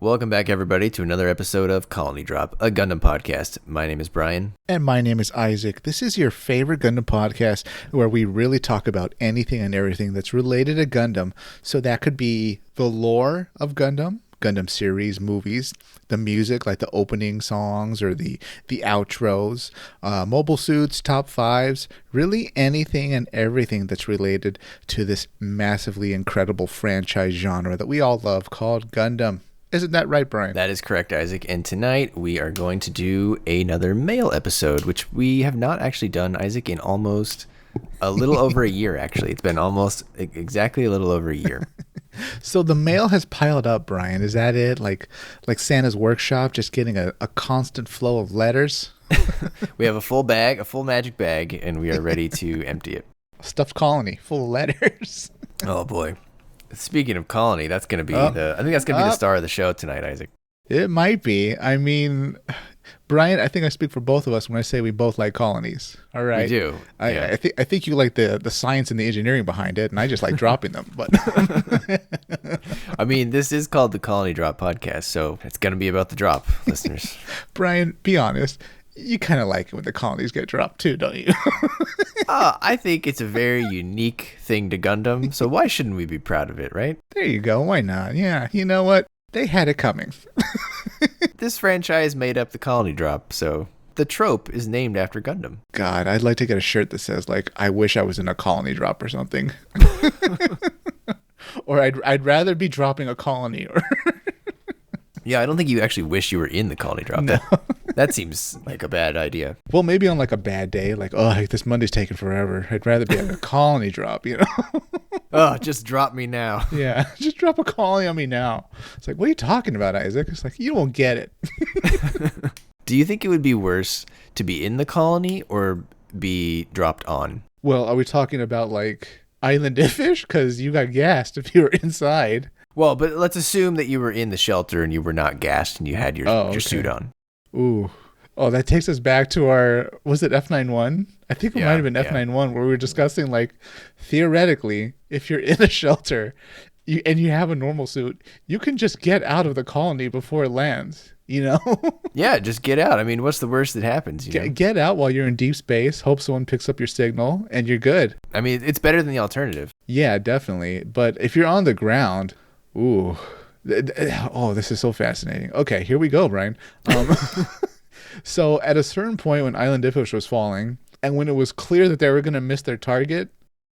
Welcome back, everybody, to another episode of Colony Drop, a Gundam podcast. My name is Brian. And my name is Isaac. This is your favorite Gundam podcast where we really talk about anything and everything that's related to Gundam. So that could be the lore of Gundam, Gundam series, movies, the music, like the opening songs or the outros, mobile suits, top fives, really anything and everything that's related to this massively incredible franchise genre that we all love called Gundam. Isn't that right, Brian? That is correct, Isaac. And tonight we are going to do another mail episode, which we have not actually done, Isaac, in almost a little over a year, actually. It's been almost exactly a little over a year. So the mail has piled up, Brian. Is that it? Like Santa's workshop, just getting a constant flow of letters? We have a full bag, a full magic bag, and we are ready to empty it. Stuffed colony full of letters. Oh, boy. Speaking of Colony, that's going to be I think that's going to be the star of the show tonight, Isaac. It might be. I mean, Brian, I think I speak for both of us when I say we both like colonies. All right. We do. I think you like the science and the engineering behind it, and I just like dropping them. But I mean, this is called the Colony Drop podcast, so it's going to be about the drop, listeners. Brian, be honest. You kind of like it when the colonies get dropped too, don't you? I think it's a very unique thing to Gundam, so why shouldn't we be proud of it, right? There you go. Why not? Yeah, you know what? They had it coming. This franchise made up the colony drop, so the trope is named after Gundam. God, I'd like to get a shirt that says, like, I wish I was in a colony drop or something. Or I'd rather be dropping a colony. Or Yeah, I don't think you actually wish you were in the colony drop. No. That seems like a bad idea. Well, maybe on like a bad day, like, oh, this Monday's taking forever. I'd rather be at a colony drop, you know? Oh, just drop me now. Yeah, just drop a colony on me now. It's like, what are you talking about, Isaac? It's like, you won't get it. Do you think it would be worse to be in the colony or be dropped on? Well, are we talking about like island-ish? Because you got gassed if you were inside. Well, but let's assume that you were in the shelter and you were not gassed and you had your suit on. Ooh. Oh, that takes us back to was it F91? I think it might have been F91 where we were discussing, like, theoretically, if you're in a shelter and you have a normal suit, you can just get out of the colony before it lands, you know? Yeah, just get out. I mean, what's the worst that happens? You know? Get out while you're in deep space, hope someone picks up your signal, and you're good. I mean, it's better than the alternative. Yeah, definitely. But if you're on the ground, ooh. Oh, this is so fascinating. Okay, here we go, Brian. So at a certain point when Island Ifish was falling, and when it was clear that they were going to miss their target,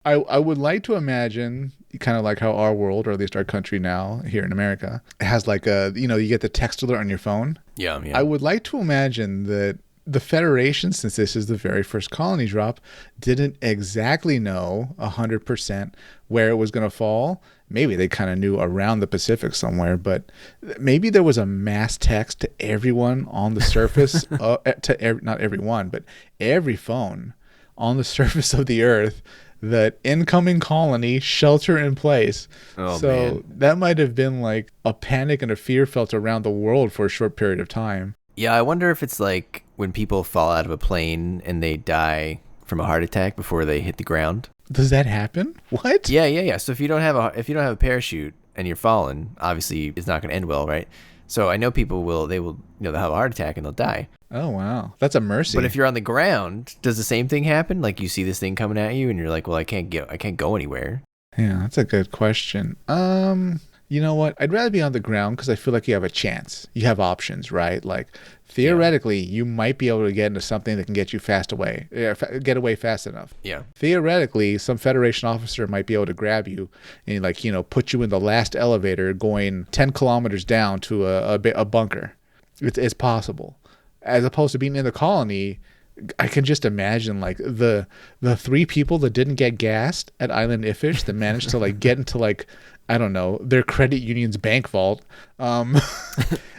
I would like to imagine, kind of like how our world, or at least our country now, here in America, has like you get the text alert on your phone. Yeah. I would like to imagine that the Federation, since this is the very first colony drop, didn't exactly know 100% where it was going to fall. Maybe they kind of knew around the Pacific somewhere, but maybe there was a mass text to everyone on the surface, not everyone, but every phone on the surface of the Earth, that incoming colony, shelter in place. Oh, so man. That might have been like a panic and a fear felt around the world for a short period of time. Yeah, I wonder if it's like when people fall out of a plane and they die from a heart attack before they hit the ground. Does that happen? What? Yeah. So if you don't have a parachute and you're falling, obviously it's not going to end well, right? So I know people they'll have a heart attack and they'll die. Oh wow, that's a mercy. But if you're on the ground, does the same thing happen? Like you see this thing coming at you and you're like, well, I can't go anywhere. Yeah, that's a good question. You know what? I'd rather be on the ground because I feel like you have a chance. You have options, right? Like theoretically, you might be able to get into something that can get you get away fast enough. Yeah. Theoretically, some Federation officer might be able to grab you and put you in the last elevator going 10 kilometers down to a bunker. It's possible. As opposed to being in the colony, I can just imagine like the 3 people that didn't get gassed at Island Ifish that managed to like get into like, I don't know, their credit union's bank vault.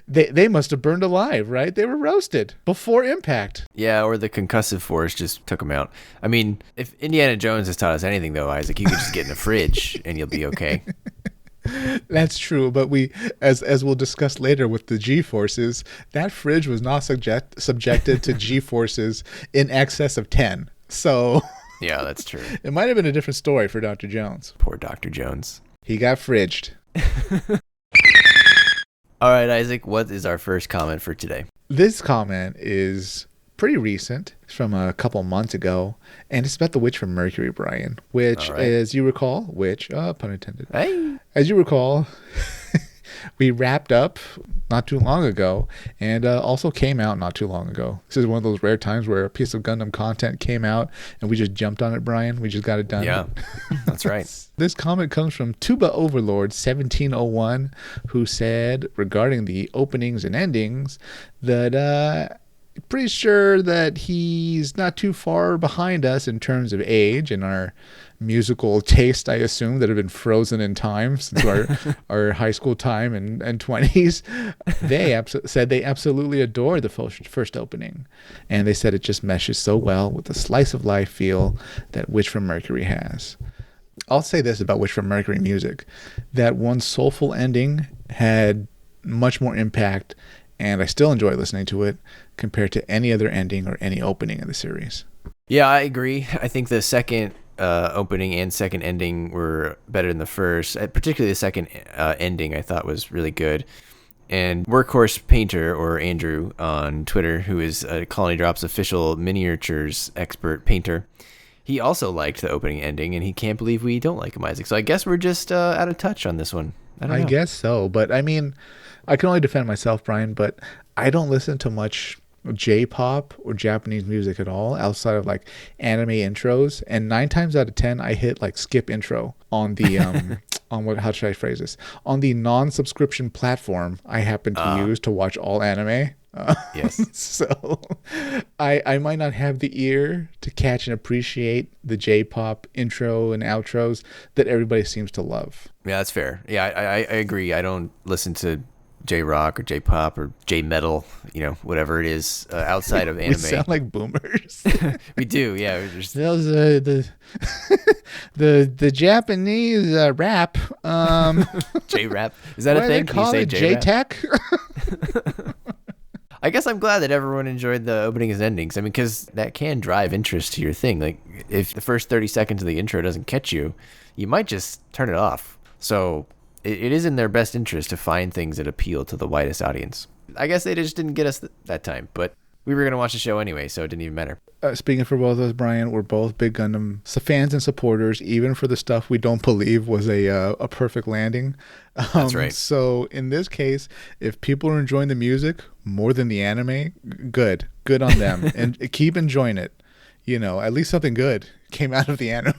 They must have burned alive, right? They were roasted before impact. Yeah, or the concussive force just took them out. I mean, if Indiana Jones has taught us anything, though, Isaac, you could just get in the fridge and you'll be okay. That's true, but as we'll discuss later with the G-forces, that fridge was not subjected to G-forces in excess of 10. So yeah, that's true. It might have been a different story for Dr. Jones. Poor Dr. Jones. He got fridged. All right, Isaac, what is our first comment for today? This comment is pretty recent. It's from a couple months ago, and it's about the Witch from Mercury, Brian, which, All right. as you recall, pun intended. Hey. As you recall, we wrapped up not too long ago, and also came out not too long ago. This is one of those rare times where a piece of Gundam content came out, and we just jumped on it, Brian. We just got it done. Yeah, that's right. This comment comes from Tuba Overlord 1701, who said regarding the openings and endings that pretty sure that he's not too far behind us in terms of age and our musical taste, I assume, that have been frozen in time since our high school time and 20s. They said they absolutely adore the first opening. And they said it just meshes so well with the slice of life feel that Witch from Mercury has. I'll say this about Witch from Mercury music, that one soulful ending had much more impact, and I still enjoy listening to it compared to any other ending or any opening in the series. Yeah, I agree. I think the second opening and second ending were better than the first. Particularly the second ending I thought was really good. And Workhorse Painter, or Andrew on Twitter, who is Colony Drop's official miniatures expert painter, he also liked the opening ending, and he can't believe we don't like him, Isaac. So I guess we're just out of touch on this one. I guess so, but I mean, I can only defend myself, Brian, but I don't listen to much J-pop or Japanese music at all outside of like anime intros, and 9 times out of 10 I hit like skip intro on the how should I phrase this, on the non-subscription platform I happen to use to watch all anime. Yes. So I might not have the ear to catch and appreciate the J-pop intro and outros that everybody seems to love. Yeah, that's fair. Yeah, I agree. I don't listen to J-rock or J-pop or J-metal, whatever it is outside of anime. We sound like boomers. We do, yeah. We're just... Those the Japanese rap. J-rap. Is that a thing? Can you say J-tech? I guess I'm glad that everyone enjoyed the openings and endings. I mean, because that can drive interest to your thing. Like, if the first 30 seconds of the intro doesn't catch you, you might just turn it off. So it is in their best interest to find things that appeal to the widest audience. I guess they just didn't get us that time, but we were going to watch the show anyway, so it didn't even matter. Speaking for both of us, Brian, we're both big Gundam fans and supporters, even for the stuff we don't believe was a perfect landing. That's right. So in this case, if people are enjoying the music more than the anime, good on them. And keep enjoying it. At least something good came out of the anime.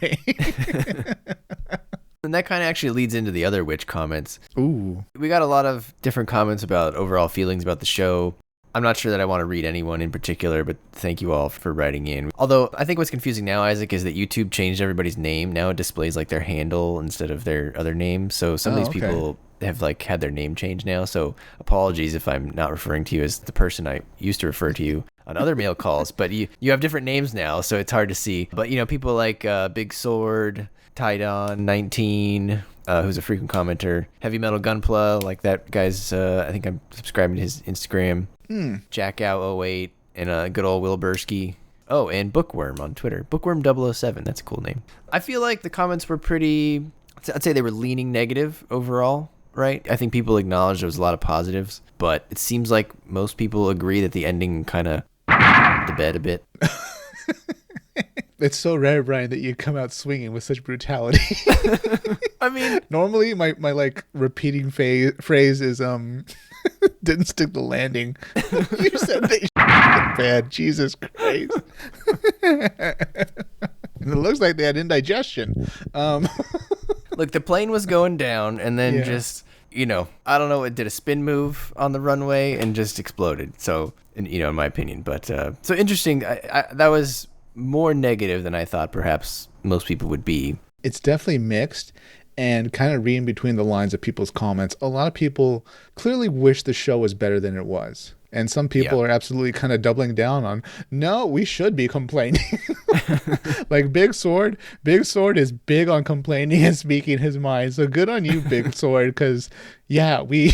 And that kind of actually leads into the other Witch comments. Ooh. We got a lot of different comments about overall feelings about the show. I'm not sure that I want to read anyone in particular, but thank you all for writing in. Although I think what's confusing now, Isaac, is that YouTube changed everybody's name. Now it displays like their handle instead of their other name. So some of these people have like had their name changed now. So apologies if I'm not referring to you as the person I used to refer to you on other mail calls. But you have different names now, so it's hard to see. But people like Big Sword, Tidon 19, who's a frequent commenter, Heavy Metal Gunpla, like that guy's. I think I'm subscribing to his Instagram. Jackow08 and good old Will Bursky. Oh, and Bookworm on Twitter. Bookworm 007. That's a cool name. I feel like the comments were pretty. I'd say they were leaning negative overall, right? I think people acknowledged there was a lot of positives, but it seems like most people agree that the ending kind of the bed a bit. It's so rare, Brian, that you come out swinging with such brutality. I mean, normally my like repeating phrase is didn't stick the landing. You said they bad. Jesus Christ. It looks like they had indigestion. Look, the plane was going down, and then just I don't know, it did a spin move on the runway and just exploded. So, in my opinion, but so interesting. I that was more negative than I thought perhaps most people would be. It's definitely mixed, and kind of reading between the lines of people's comments, a lot of people clearly wish the show was better than it was. And some people are absolutely kind of doubling down on, no, we should be complaining. Like Big Sword is big on complaining and speaking his mind. So good on you, Big Sword, because we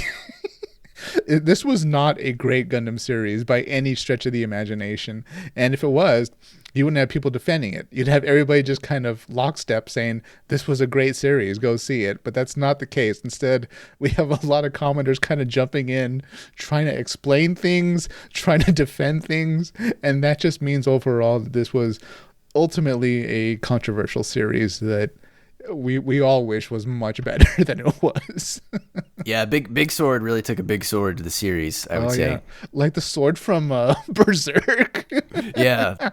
This was not a great Gundam series by any stretch of the imagination. And if it was, you wouldn't have people defending it. You'd have everybody just kind of lockstep saying, this was a great series, go see it. But that's not the case. Instead, we have a lot of commenters kind of jumping in, trying to explain things, trying to defend things. And that just means overall that this was ultimately a controversial series that we all wish was much better than it was. Yeah, Big Sword really took a big sword to the series, I would say. Yeah. Like the sword from Berserk. Yeah.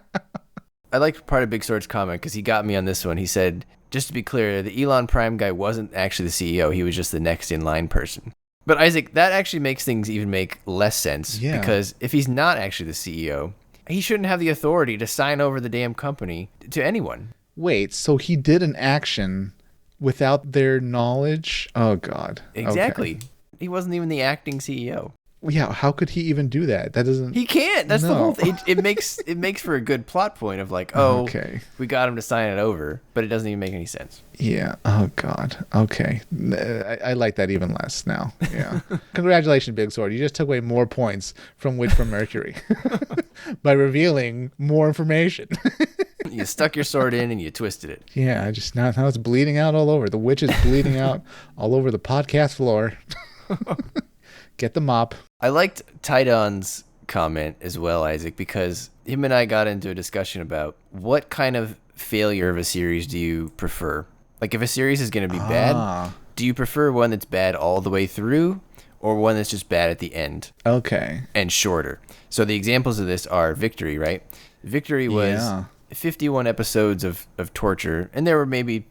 I liked part of Big Sword's comment because he got me on this one. He said, just to be clear, the Elon Prime guy wasn't actually the CEO. He was just the next in line person. But Isaac, that actually makes things even make less sense. Yeah. Because if he's not actually the CEO, he shouldn't have the authority to sign over the damn company to anyone. Wait, so he did an action without their knowledge? Oh, God. Exactly. Okay. He wasn't even the acting CEO. Yeah, how could he even do that? That doesn't... He can't. That's the No. whole thing. It makes for a good plot point of like, oh, Okay. we got him to sign it over, but it doesn't even make any sense. Yeah. Oh, God. Okay. I like that even less now. Yeah. Congratulations, Big Sword. You just took away more points from Witch from Mercury by revealing more information. You stuck your sword in and you twisted it. Yeah, now it's bleeding out all over. The witch is bleeding out all over the podcast floor. Get the mop. I liked Tidon's comment as well, Isaac, because him and I got into a discussion about what kind of failure of a series do you prefer? Like if a series is going to be bad, do you prefer one that's bad all the way through or one that's just bad at the end? Okay. And shorter. So the examples of this are Victory, right? Victory was 51 episodes of torture, and there were maybe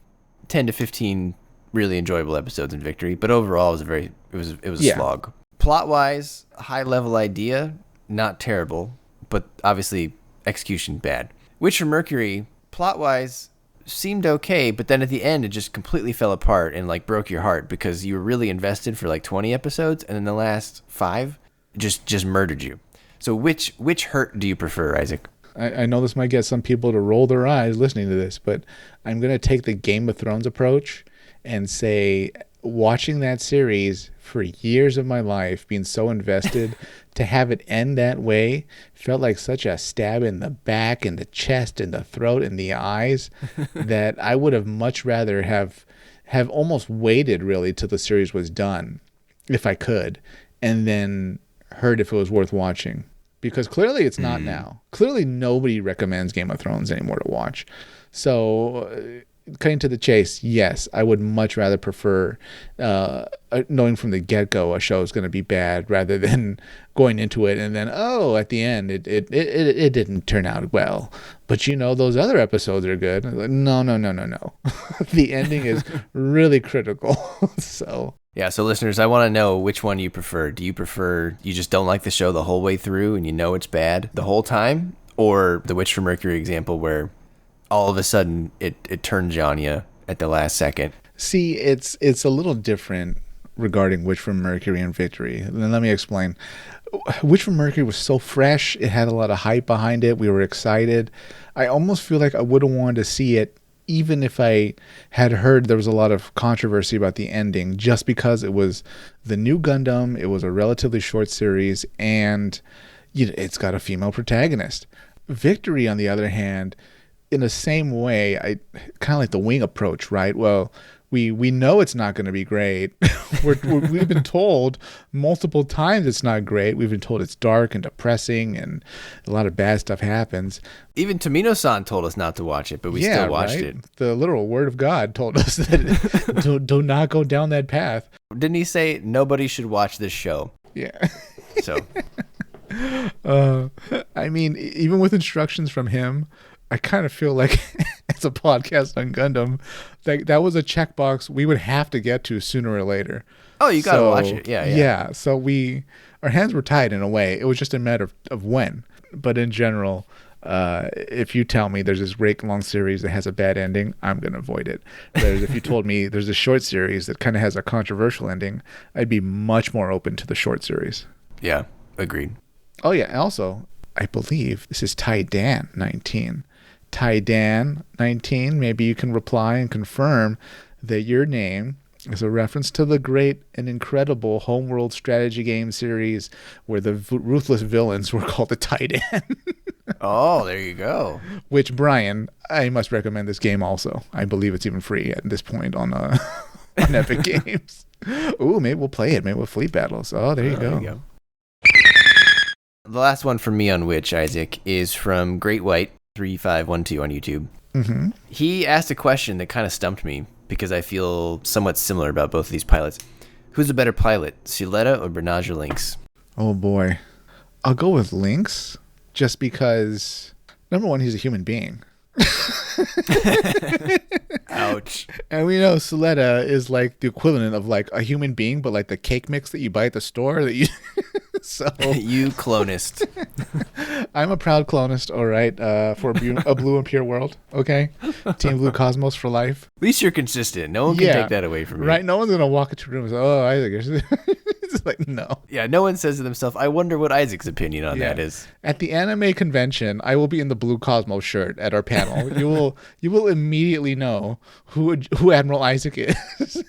10 to 15 really enjoyable episodes in Victory, but overall it was a slog. Plot-wise, high-level idea, not terrible, but obviously execution bad. Witch from Mercury, plot-wise, seemed okay, but then at the end it just completely fell apart and like broke your heart because you were really invested for like 20 episodes, and then the last 5 just murdered you. So which hurt do you prefer, Isaac? I know this might get some people to roll their eyes listening to this, but I'm going to take the Game of Thrones approach and say, watching that series for years of my life, being so invested, to have it end that way felt like such a stab in the back, in the chest, in the throat, in the eyes, that I would have much rather have almost waited really till the series was done, if I could, and then heard if it was worth watching. Because clearly it's not now. Clearly nobody recommends Game of Thrones anymore to watch. So cutting to the chase, yes, I would much rather prefer knowing from the get-go a show is going to be bad rather than going into it and then, at the end, it didn't turn out well. But those other episodes are good. No. The ending is really critical. So... Yeah, so listeners, I want to know which one you prefer. Do you prefer you just don't like the show the whole way through and you know it's bad the whole time? Or the Witch from Mercury example where all of a sudden it turns you on you at the last second? See, it's a little different regarding Witch from Mercury and Victory. And then let me explain. Witch from Mercury was so fresh. It had a lot of hype behind it. We were excited. I almost feel like I would have wanted to see it even if I had heard there was a lot of controversy about the ending, just because it was the new Gundam, it was a relatively short series, and it's got a female protagonist. Victory, on the other hand, in the same way, I kind of like the Wing approach, right? Well, we know it's not going to be great. We've been told multiple times it's not great. We've been told it's dark and depressing and a lot of bad stuff happens. Even Tomino-san told us not to watch it, but we still watched it. The literal word of God told us that do not go down that path. Didn't he say nobody should watch this show? Yeah. So. I mean, even with instructions from him, I kind of feel like it's a podcast on Gundam. That was a checkbox we would have to get to sooner or later. Oh, you got to watch it. Yeah. Yeah. So our hands were tied in a way. It was just a matter of when. But in general, if you tell me there's this great long series that has a bad ending, I'm going to avoid it. Whereas if you told me there's a short series that kind of has a controversial ending, I'd be much more open to the short series. Yeah. Agreed. Oh, yeah. And also, I believe this is Tidan 19. Tidan 19, maybe you can reply and confirm that your name It's a reference to the great and incredible homeworld strategy game series where the ruthless villains were called the Titan. Oh, there you go. Which, Brian, I must recommend this game also. I believe it's even free at this point on on Epic Games. Ooh, maybe we'll play it. Maybe we'll fleet battles. Oh, there you go. There you go. The last one from me on Witch, Isaac, is from Great White 3512 on YouTube. Mm-hmm. He asked a question that kind of stumped me because I feel somewhat similar about both of these pilots. Who's a better pilot, Suletta or Banagher Lynx? Oh, boy. I'll go with Lynx just because, number one, he's a human being. Ouch. And we know Suletta is like the equivalent of like a human being, but like the cake mix that you buy at the store that you... So you clonist. I'm a proud clonist, all right, for a blue and pure world, okay? Team Blue Cosmos for life. At least you're consistent. No one can take that away from you. Right? No one's going to walk into a room and say, oh, Isaac. It's like, no. Yeah, no one says to themselves, I wonder what Isaac's opinion on that is. At the anime convention, I will be in the Blue Cosmos shirt at our panel. You will immediately know who Admiral Isaac is.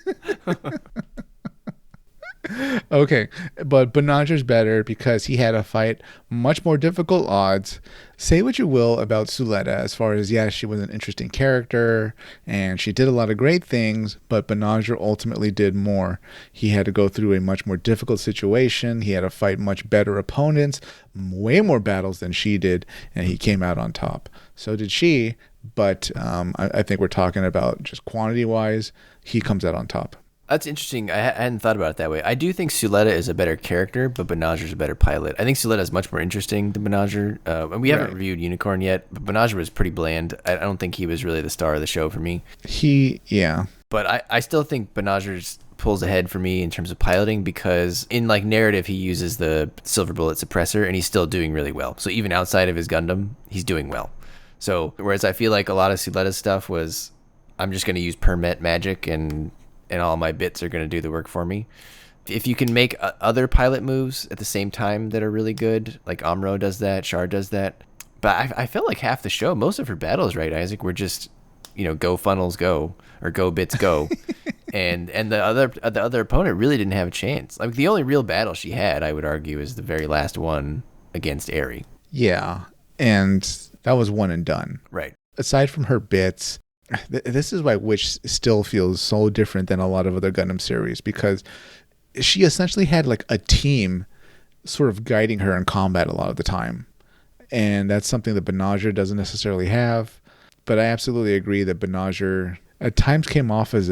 Okay, but Banagher's better because he had to fight much more difficult odds. Say what you will about Suletta as far as, yes, she was an interesting character and she did a lot of great things, but Banagher ultimately did more. He had to go through a much more difficult situation. He had to fight much better opponents, way more battles than she did, and he came out on top. So did she, but I think we're talking about just quantity-wise, he comes out on top. That's interesting. I hadn't thought about it that way. I do think Suletta is a better character, but Banagher's a better pilot. I think Suletta is much more interesting than Banagher. And we haven't reviewed Unicorn yet, but Banagher was pretty bland. I don't think he was really the star of the show for me. But I still think Banagher pulls ahead for me in terms of piloting because in like narrative, he uses the silver bullet suppressor and he's still doing really well. So even outside of his Gundam, he's doing well. So whereas I feel like a lot of Suletta's stuff was, I'm just going to use permet magic and all my bits are going to do the work for me. If you can make other pilot moves at the same time that are really good, like Amro does that, Char does that. But I felt like half the show, most of her battles, right, Isaac, were just, go funnels go, or go bits go. and the other opponent really didn't have a chance. Like the only real battle she had, I would argue, is the very last one against Aerie. Yeah, and that was one and done. Right. Aside from her bits, this is why Witch still feels so different than a lot of other Gundam series, because she essentially had like a team sort of guiding her in combat a lot of the time. And that's something that Banagher doesn't necessarily have. But I absolutely agree that Banagher at times came off as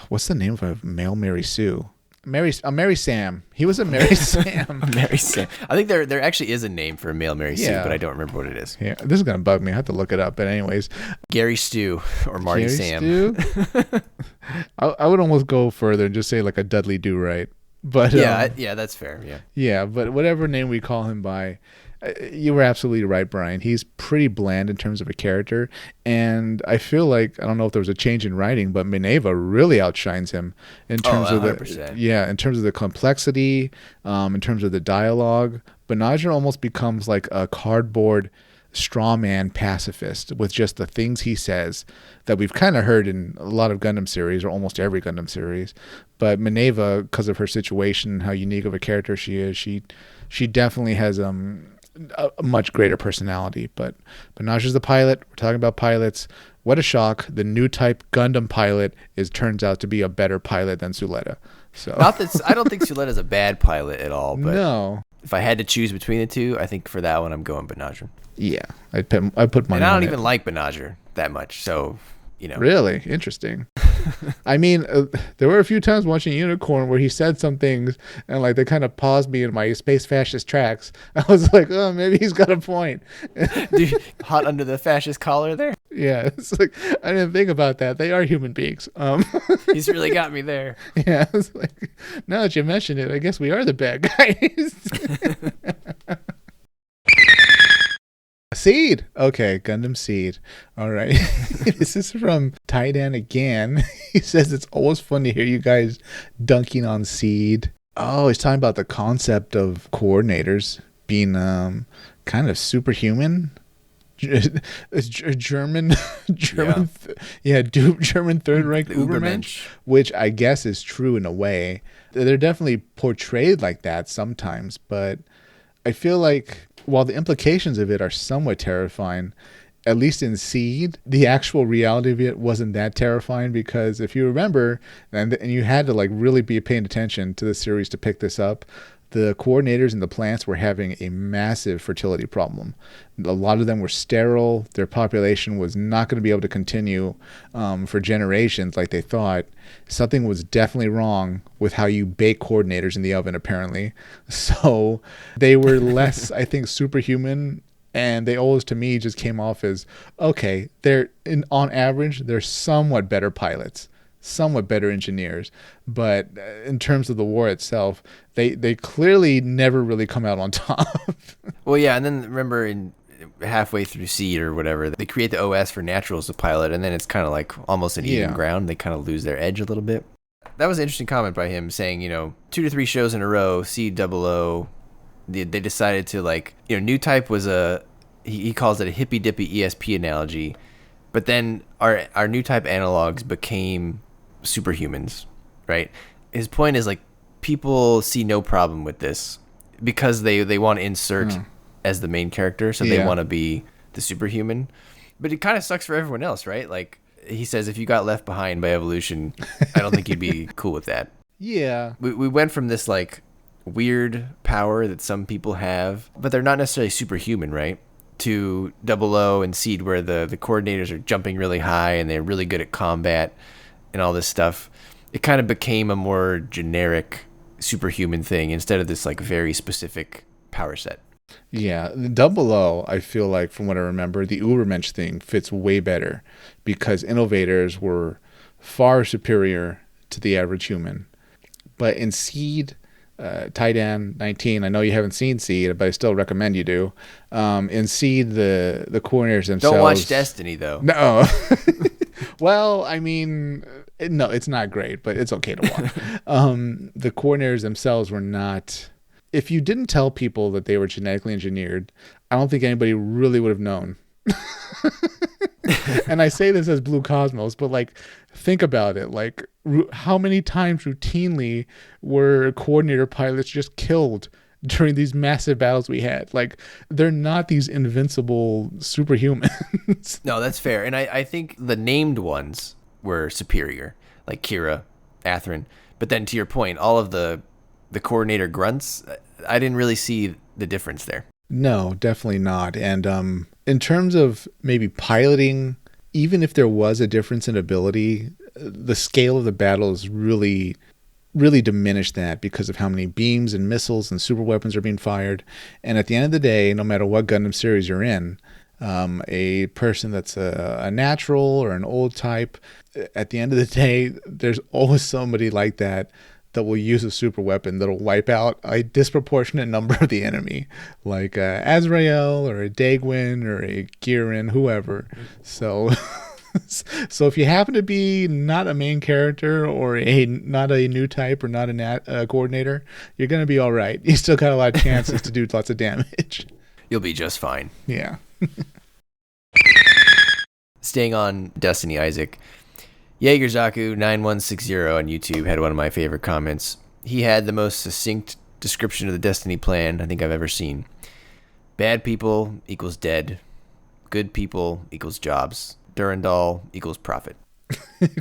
what's the name of a male Mary Sue? Mary Sam. He was a Mary Sam. Mary Sam. I think there actually is a name for a male Mary Sue, but I don't remember what it is. Yeah, this is gonna bug me. I have to look it up. But anyways, Gary Stu or Marty Gary Sam. Stu? I would almost go further and just say like a Dudley Do Right. But yeah, that's fair. Yeah, but whatever name we call him by, you were absolutely right, Brian. He's pretty bland in terms of a character, and I feel like, I don't know if there was a change in writing, but Minerva really outshines him in terms of in terms of the complexity, in terms of the dialogue. Banagher almost becomes like a cardboard straw man pacifist with just the things he says that we've kind of heard in a lot of Gundam series, or almost every Gundam series. But Minerva, because of her situation, how unique of a character she is, she definitely has a much greater personality. But Banagher's the pilot. We're talking about pilots. What a shock. The new type Gundam pilot turns out to be a better pilot than Suletta. So not that I don't think Suletta's a bad pilot at all, but no. If I had to choose between the two, I think for that one I'm going Banagher. Yeah, I put money on it. And I don't even like Banagher that much, so Really interesting. I mean, there were a few times watching Unicorn where he said some things and like they kind of paused me in my space fascist tracks. I was like, oh, maybe he's got a point. Dude, hot under the fascist collar there. Yeah, it's like I didn't think about that. They are human beings. He's really got me there. Yeah, it's like now that you mention it, I guess we are the bad guys. Seed. Okay, Gundam Seed. All right. This is from Titan again. He says it's always fun to hear you guys dunking on Seed. Oh, he's talking about the concept of coordinators being kind of superhuman. German, Yeah. German Third Reich The Ubermensch, Ubermensch. which I guess is true in a way. They're definitely portrayed like that sometimes, but I feel like while the implications of it are somewhat terrifying, at least in Seed, the actual reality of it wasn't that terrifying because if you remember, and you had to like really be paying attention to the series to pick this up, the coordinators in the plants were having a massive fertility problem. A lot of them were sterile. Their population was not going to be able to continue for generations like they thought. Something was definitely wrong with how you bake coordinators in the oven, apparently. So they were less, I think, superhuman. And they always, to me, just came off as, okay, on average, they're somewhat better pilots, somewhat better engineers. But in terms of the war itself, they clearly never really come out on top. Well, yeah, and then remember in halfway through Seed or whatever, they create the OS for Naturals to pilot, and then it's kind of like almost an even ground. They kind of lose their edge a little bit. That was an interesting comment by him saying, 2 to 3 shows in a row, Seed double O, they decided to like, new type was he calls it a hippy dippy ESP analogy, but then our new type analogs became superhumans, right? His point is like people see no problem with this because they want to insert as the main character, so they want to be the superhuman. But it kind of sucks for everyone else, right? Like he says, if you got left behind by evolution, I don't think you'd be cool with that. Yeah. We went from this like weird power that some people have, but they're not necessarily superhuman, right? To Double O and Seed, where the coordinators are jumping really high and they're really good at combat and all this stuff. It kind of became a more generic superhuman thing instead of this like very specific power set. Yeah, Double O, I feel like from what I remember, the Ubermensch thing fits way better because innovators were far superior to the average human. But in Seed, Titan 19, I know you haven't seen Seed, but I still recommend you do. In Seed, the coordinators themselves... Don't watch Destiny, though. No. Well, I mean, no, it's not great, but it's okay to watch. The coordinators themselves were not... If you didn't tell people that they were genetically engineered, I don't think anybody really would have known. And I say this as Blue Cosmos, but like, think about it. Like, how many times routinely were coordinator pilots just killed during these massive battles we had? Like, they're not these invincible superhumans. No, that's fair. And I think the named ones were superior, like Kira, Atherin. But then to your point, all of the coordinator grunts, I didn't really see the difference there. No, definitely not. And in terms of maybe piloting, even if there was a difference in ability, the scale of the battle is really, really diminished that because of how many beams and missiles and super weapons are being fired. And at the end of the day, no matter what Gundam series you're in, a person that's a natural or an old type, at the end of the day, there's always somebody like that will use a super weapon that'll wipe out a disproportionate number of the enemy, like Azrael or a Dagwin or a Girin, whoever. So if you happen to be not a main character or not a new type or not a coordinator, you're going to be all right. You still got a lot of chances to do lots of damage. You'll be just fine. Yeah. Staying on Destiny, Isaac, Jaegerzaku9160 on YouTube had one of my favorite comments. He had the most succinct description of the Destiny plan I think I've ever seen. Bad people equals dead. Good people equals jobs. Durandal equals profit.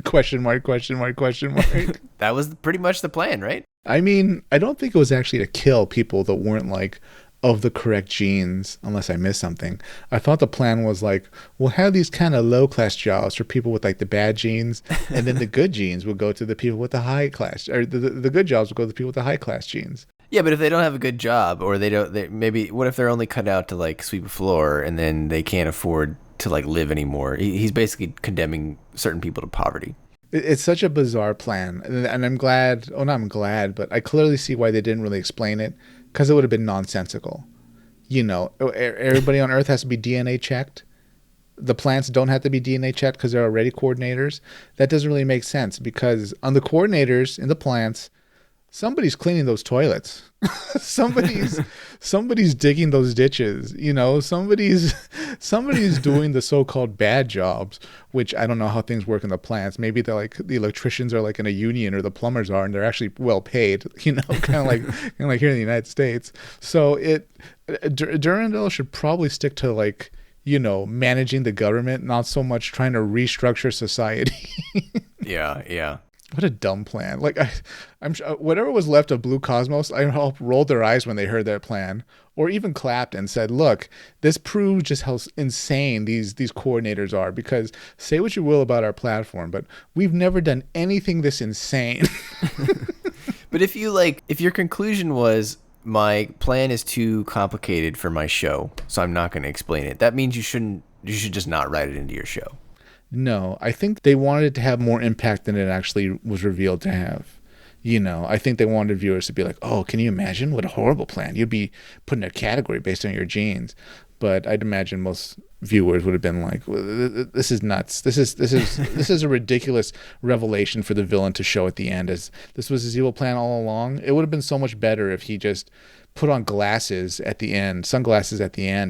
Question mark. That was pretty much the plan, right? I mean, I don't think it was actually to kill people that weren't like of the correct genes, unless I missed something. I thought the plan was like, we'll have these kind of low class jobs for people with like the bad genes, and then the good genes will go to the people with the high class, or the good jobs will go to the people with the high class genes. Yeah, but if they don't have a good job, or maybe what if they're only cut out to like sweep a floor, and then they can't afford to like live anymore? He's basically condemning certain people to poverty. It's such a bizarre plan, and I'm glad. Oh, not I'm glad, but I clearly see why they didn't really explain it, because it would have been nonsensical. Everybody on Earth has to be DNA checked. The plants don't have to be DNA checked because they're already coordinators. That doesn't really make sense, because on the coordinators in the plants, somebody's cleaning those toilets. somebody's somebody's digging those ditches. Somebody's doing the so-called bad jobs, which I don't know how things work in the plants. Maybe they're like the electricians are like in a union, or the plumbers are, and they're actually well paid. Kind of like here in the United States. So Durandal should probably stick to like, managing the government, not so much trying to restructure society. Yeah. What a dumb plan. Like, I'm sure whatever was left of Blue Cosmos, I hope rolled their eyes when they heard that plan, or even clapped and said, look, this proves just how insane these coordinators are, because say what you will about our platform, but we've never done anything this insane. But if your conclusion was, my plan is too complicated for my show, so I'm not going to explain it, that means you should just not write it into your show. No, I think they wanted it to have more impact than it actually was revealed to have. I think they wanted viewers to be like, oh, can you imagine what a horrible plan? You'd be put in a category based on your genes. But I'd imagine most viewers would have been like, well, this is nuts. This is a ridiculous revelation for the villain to show at the end, as this was his evil plan all along. It would have been so much better if he just put on sunglasses at the end,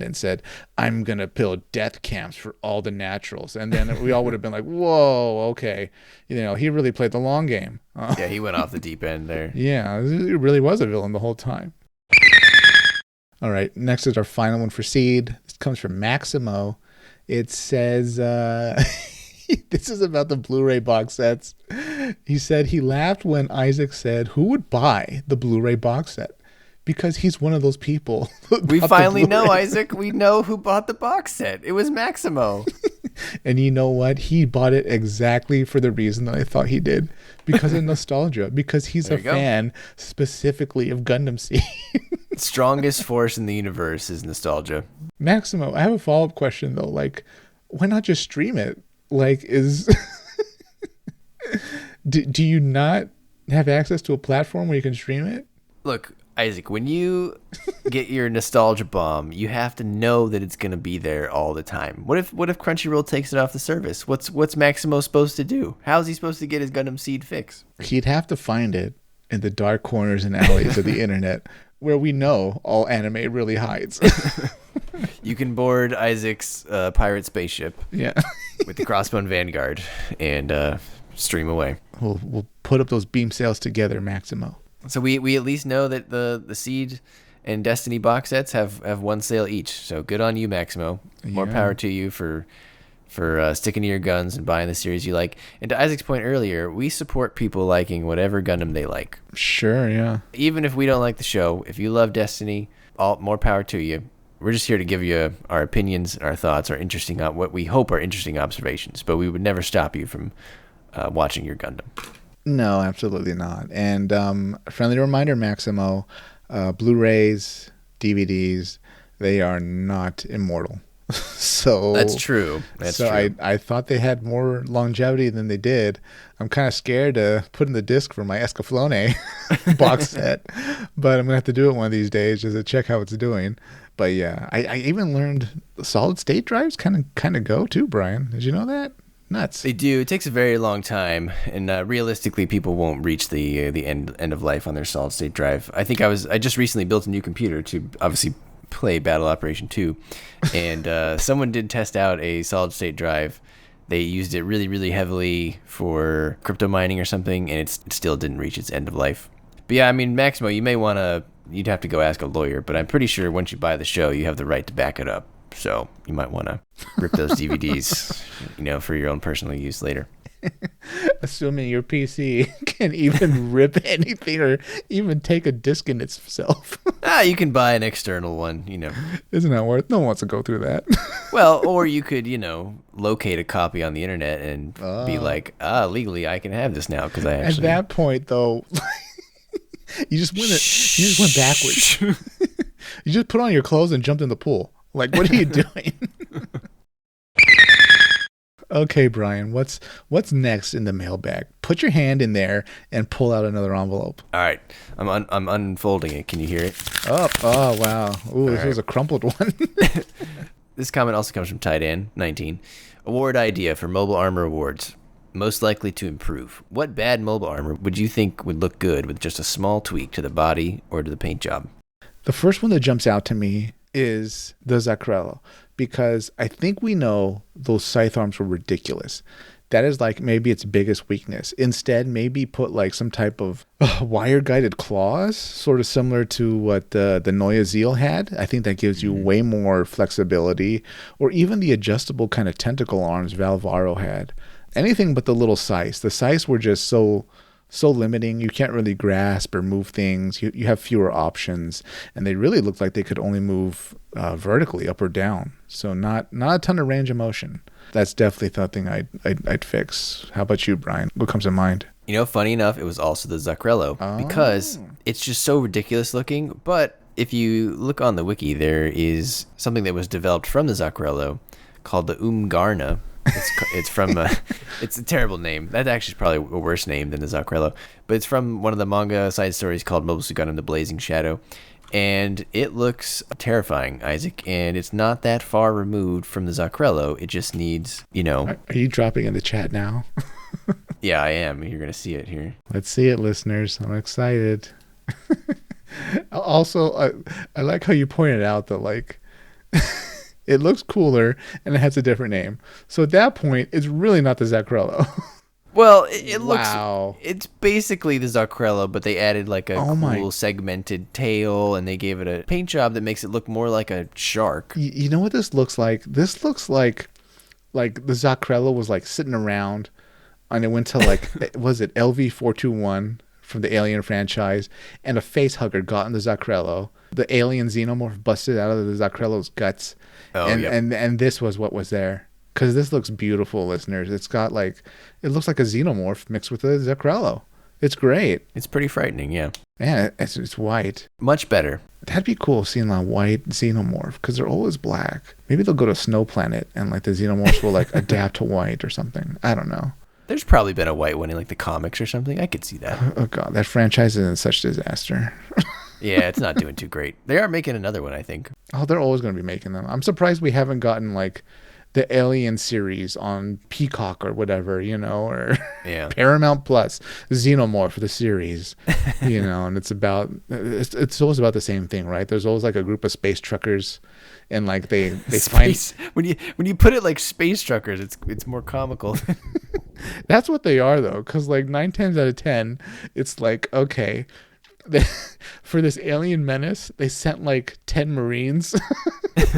and said, I'm going to build death camps for all the naturals. And then we all would have been like, whoa, okay. He really played the long game. Yeah, he went off the deep end there. Yeah, he really was a villain the whole time. All right, next is our final one for Seed. This comes from Maximo. It says, this is about the Blu-ray box sets. He said he laughed when Isaac said, who would buy the Blu-ray box set? Because he's one of those people. We finally know, Isaac. We know who bought the box set. It was Maximo. And you know what? He bought it exactly for the reason that I thought he did. Because of nostalgia. Because he's a fan specifically of Gundam Seed. Strongest force in the universe is nostalgia. Maximo, I have a follow-up question, though. Like, why not just stream it? Like, do you not have access to a platform where you can stream it? Look, Isaac, when you get your nostalgia bomb, you have to know that it's going to be there all the time. What if Crunchyroll takes it off the service? What's Maximo supposed to do? How's he supposed to get his Gundam Seed fix? He'd have to find it in the dark corners and alleys of the internet, where we know all anime really hides. You can board Isaac's pirate spaceship, with the Crossbone Vanguard, and stream away. We'll put up those beam sails together, Maximo. So we at least know that the Seed and Destiny box sets have one sale each. So good on you, Maximo. More power to you for sticking to your guns and buying the series you like. And to Isaac's point earlier, we support people liking whatever Gundam they like. Sure, yeah. Even if we don't like the show, if you love Destiny, more power to you. We're just here to give you our opinions, our thoughts, what we hope are interesting observations. But we would never stop you from watching your Gundam. No, absolutely not. And friendly reminder, Maximo, Blu-rays, DVDs, they are not immortal. So that's true. I thought they had more longevity than they did. I'm kind of scared to put in the disc for my Escaflowne box set, but I'm gonna have to do it one of these days just to check how it's doing. But yeah, I even learned solid state drives kind of go too, Brian. Did you know that? Nuts. They do. It takes a very long time, and realistically, people won't reach the end of life on their solid state drive. I think I just recently built a new computer to obviously play Battle Operation 2, and someone did test out a solid state drive. They used it really, really heavily for crypto mining or something, and it still didn't reach its end of life. But yeah, I mean, Maximo, you'd have to go ask a lawyer, but I'm pretty sure once you buy the show, you have the right to back it up. So you might want to rip those DVDs, for your own personal use later. Assuming your PC can even rip anything or even take a disc in itself. You can buy an external one, Isn't that worth? No one wants to go through that. Well, or you could, locate a copy on the internet and be like, legally I can have this now because I actually. At that point, though, you just went backwards. You just put on your clothes and jumped in the pool. Like, what are you doing? Okay, Brian, what's next in the mailbag? Put your hand in there and pull out another envelope. All right. I'm unfolding it. Can you hear it? Oh wow. Ooh, this was a crumpled one. This comment also comes from Tidan19. Award idea for Mobile Armor Awards. Most likely to improve. What bad mobile armor would you think would look good with just a small tweak to the body or to the paint job? The first one that jumps out to me is the Zacrello, because I think we know those scythe arms were ridiculous. That is like maybe its biggest weakness. Instead, maybe put like some type of wire guided claws, sort of similar to what the Neue Zeal had. I think that gives you way more flexibility, or even the adjustable kind of tentacle arms Valvaro had. Anything but the little scythes. The scythes were just so limiting. You can't really grasp or move things. You have fewer options, and they really looked like they could only move vertically, up or down. So not a ton of range of motion. That's definitely something I'd fix. How about you, Brian? What comes to mind? You know, funny enough, it was also the Zacrello because it's just so ridiculous looking. But if you look on the wiki, there is something that was developed from the Zacrello called the Umgarna. It's from it's a terrible name. That actually is probably a worse name than the Zacrello. But it's from one of the manga side stories called Mobile Suit Gundam: The Blazing Shadow. And it looks terrifying, Isaac, and it's not that far removed from the Zacrello. It just needs, Are you dropping in the chat now? Yeah, I am. You're going to see it here. Let's see it, listeners. I'm excited. Also, I like how you pointed out that, like, it looks cooler and it has a different name. So at that point, it's really not the Zacrello. Well, it looks... Wow. It's basically the Zacrello, but they added like a cool segmented tail, and they gave it a paint job that makes it look more like a shark. You know what this looks like? This looks like the Zacrello was like sitting around, and it went to like, was it LV-421 from the Alien franchise, and a face hugger got in the Zacrello. The alien xenomorph busted out of the Zacrello's guts, and this was what was there. Because this looks beautiful, listeners. It's got like, it looks like a xenomorph mixed with a Zacrello. It's great. It's pretty frightening, yeah. Yeah, it's white. Much better. That'd be cool seeing a white xenomorph, because they're always black. Maybe they'll go to Snow Planet and like the xenomorphs will like adapt to white or something. I don't know. There's probably been a white one in like the comics or something. I could see that. Oh god, that franchise is in such disaster. Yeah, it's not doing too great. They are making another one, I think. Oh, they're always going to be making them. I'm surprised we haven't gotten like the Alien series on Peacock or whatever, or Paramount Plus, Xenomorph the series, and it's always about the same thing, right? There's always like a group of space truckers, and like they find when you put it like space truckers, it's more comical. That's what they are though, because like 9 times out of 10, it's like, okay, for this alien menace, they sent like 10 Marines,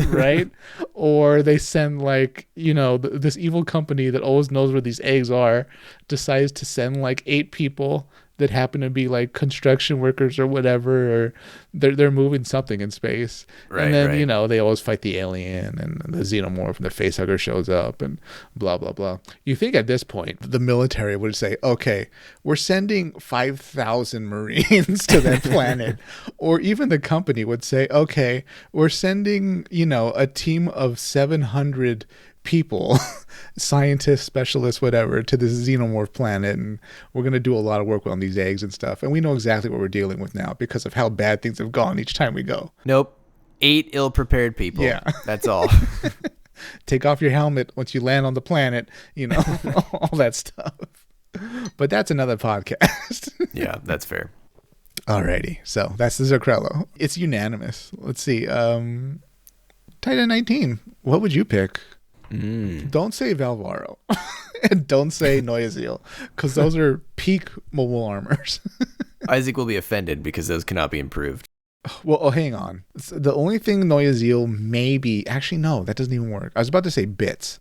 right? Or they send like, this evil company that always knows where these eggs are decides to send like 8 people that happen to be like construction workers or whatever, or they're moving something in space. Right, and then, they always fight the alien, and the xenomorph and the facehugger shows up and blah, blah, blah. You think at this point, the military would say, okay, we're sending 5,000 Marines to that planet. Or even the company would say, okay, we're sending, a team of 700 people, scientists, specialists, whatever, to this xenomorph planet, and we're going to do a lot of work on these eggs and stuff, and we know exactly what we're dealing with now because of how bad things have gone each time we go. Nope. 8 ill-prepared people. Yeah. That's all. Take off your helmet once you land on the planet, all that stuff. But that's another podcast. Yeah, that's fair. Alrighty, so that's the Zacrello. It's unanimous. Let's see. Titan 19, what would you pick? Don't say Valvaro. And don't say Neue Zeal, because those are peak mobile armors. Isaac will be offended because those cannot be improved. Well, hang on. The only thing Neue Zeal maybe... Actually, no, that doesn't even work. I was about to say bits,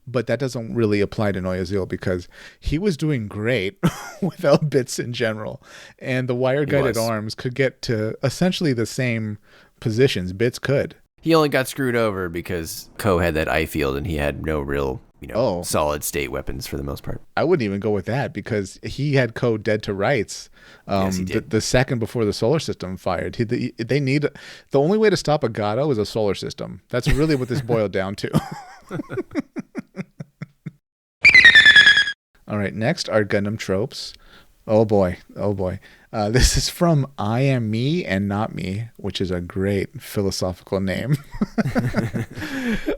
but that doesn't really apply to Neue Zeal because he was doing great without bits in general. And the wire-guided arms could get to essentially the same positions. Bits could. He only got screwed over because Ko had that eye field and he had no real, solid state weapons for the most part. I wouldn't even go with that because he had Ko dead to rights. Yes, he did. The second before the solar system fired. They need the only way to stop a Gato is a solar system. That's really what this boiled down to. All right, next are Gundam tropes. Oh boy. This is from I Am Me and Not Me, which is a great philosophical name.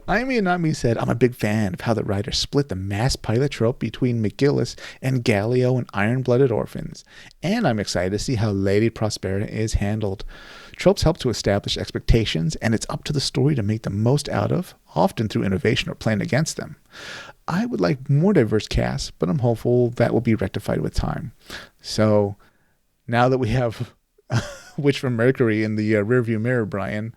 I Am Me and Not Me said, I'm a big fan of how the writer split the mass pilot trope between McGillis and Gallio and Iron-Blooded Orphans. And I'm excited to see how Lady Prospera is handled. Tropes help to establish expectations, and it's up to the story to make the most out of, often through innovation or playing against them. I would like more diverse casts, but I'm hopeful that will be rectified with time. So now that we have Witch from Mercury in the rearview mirror, Brian,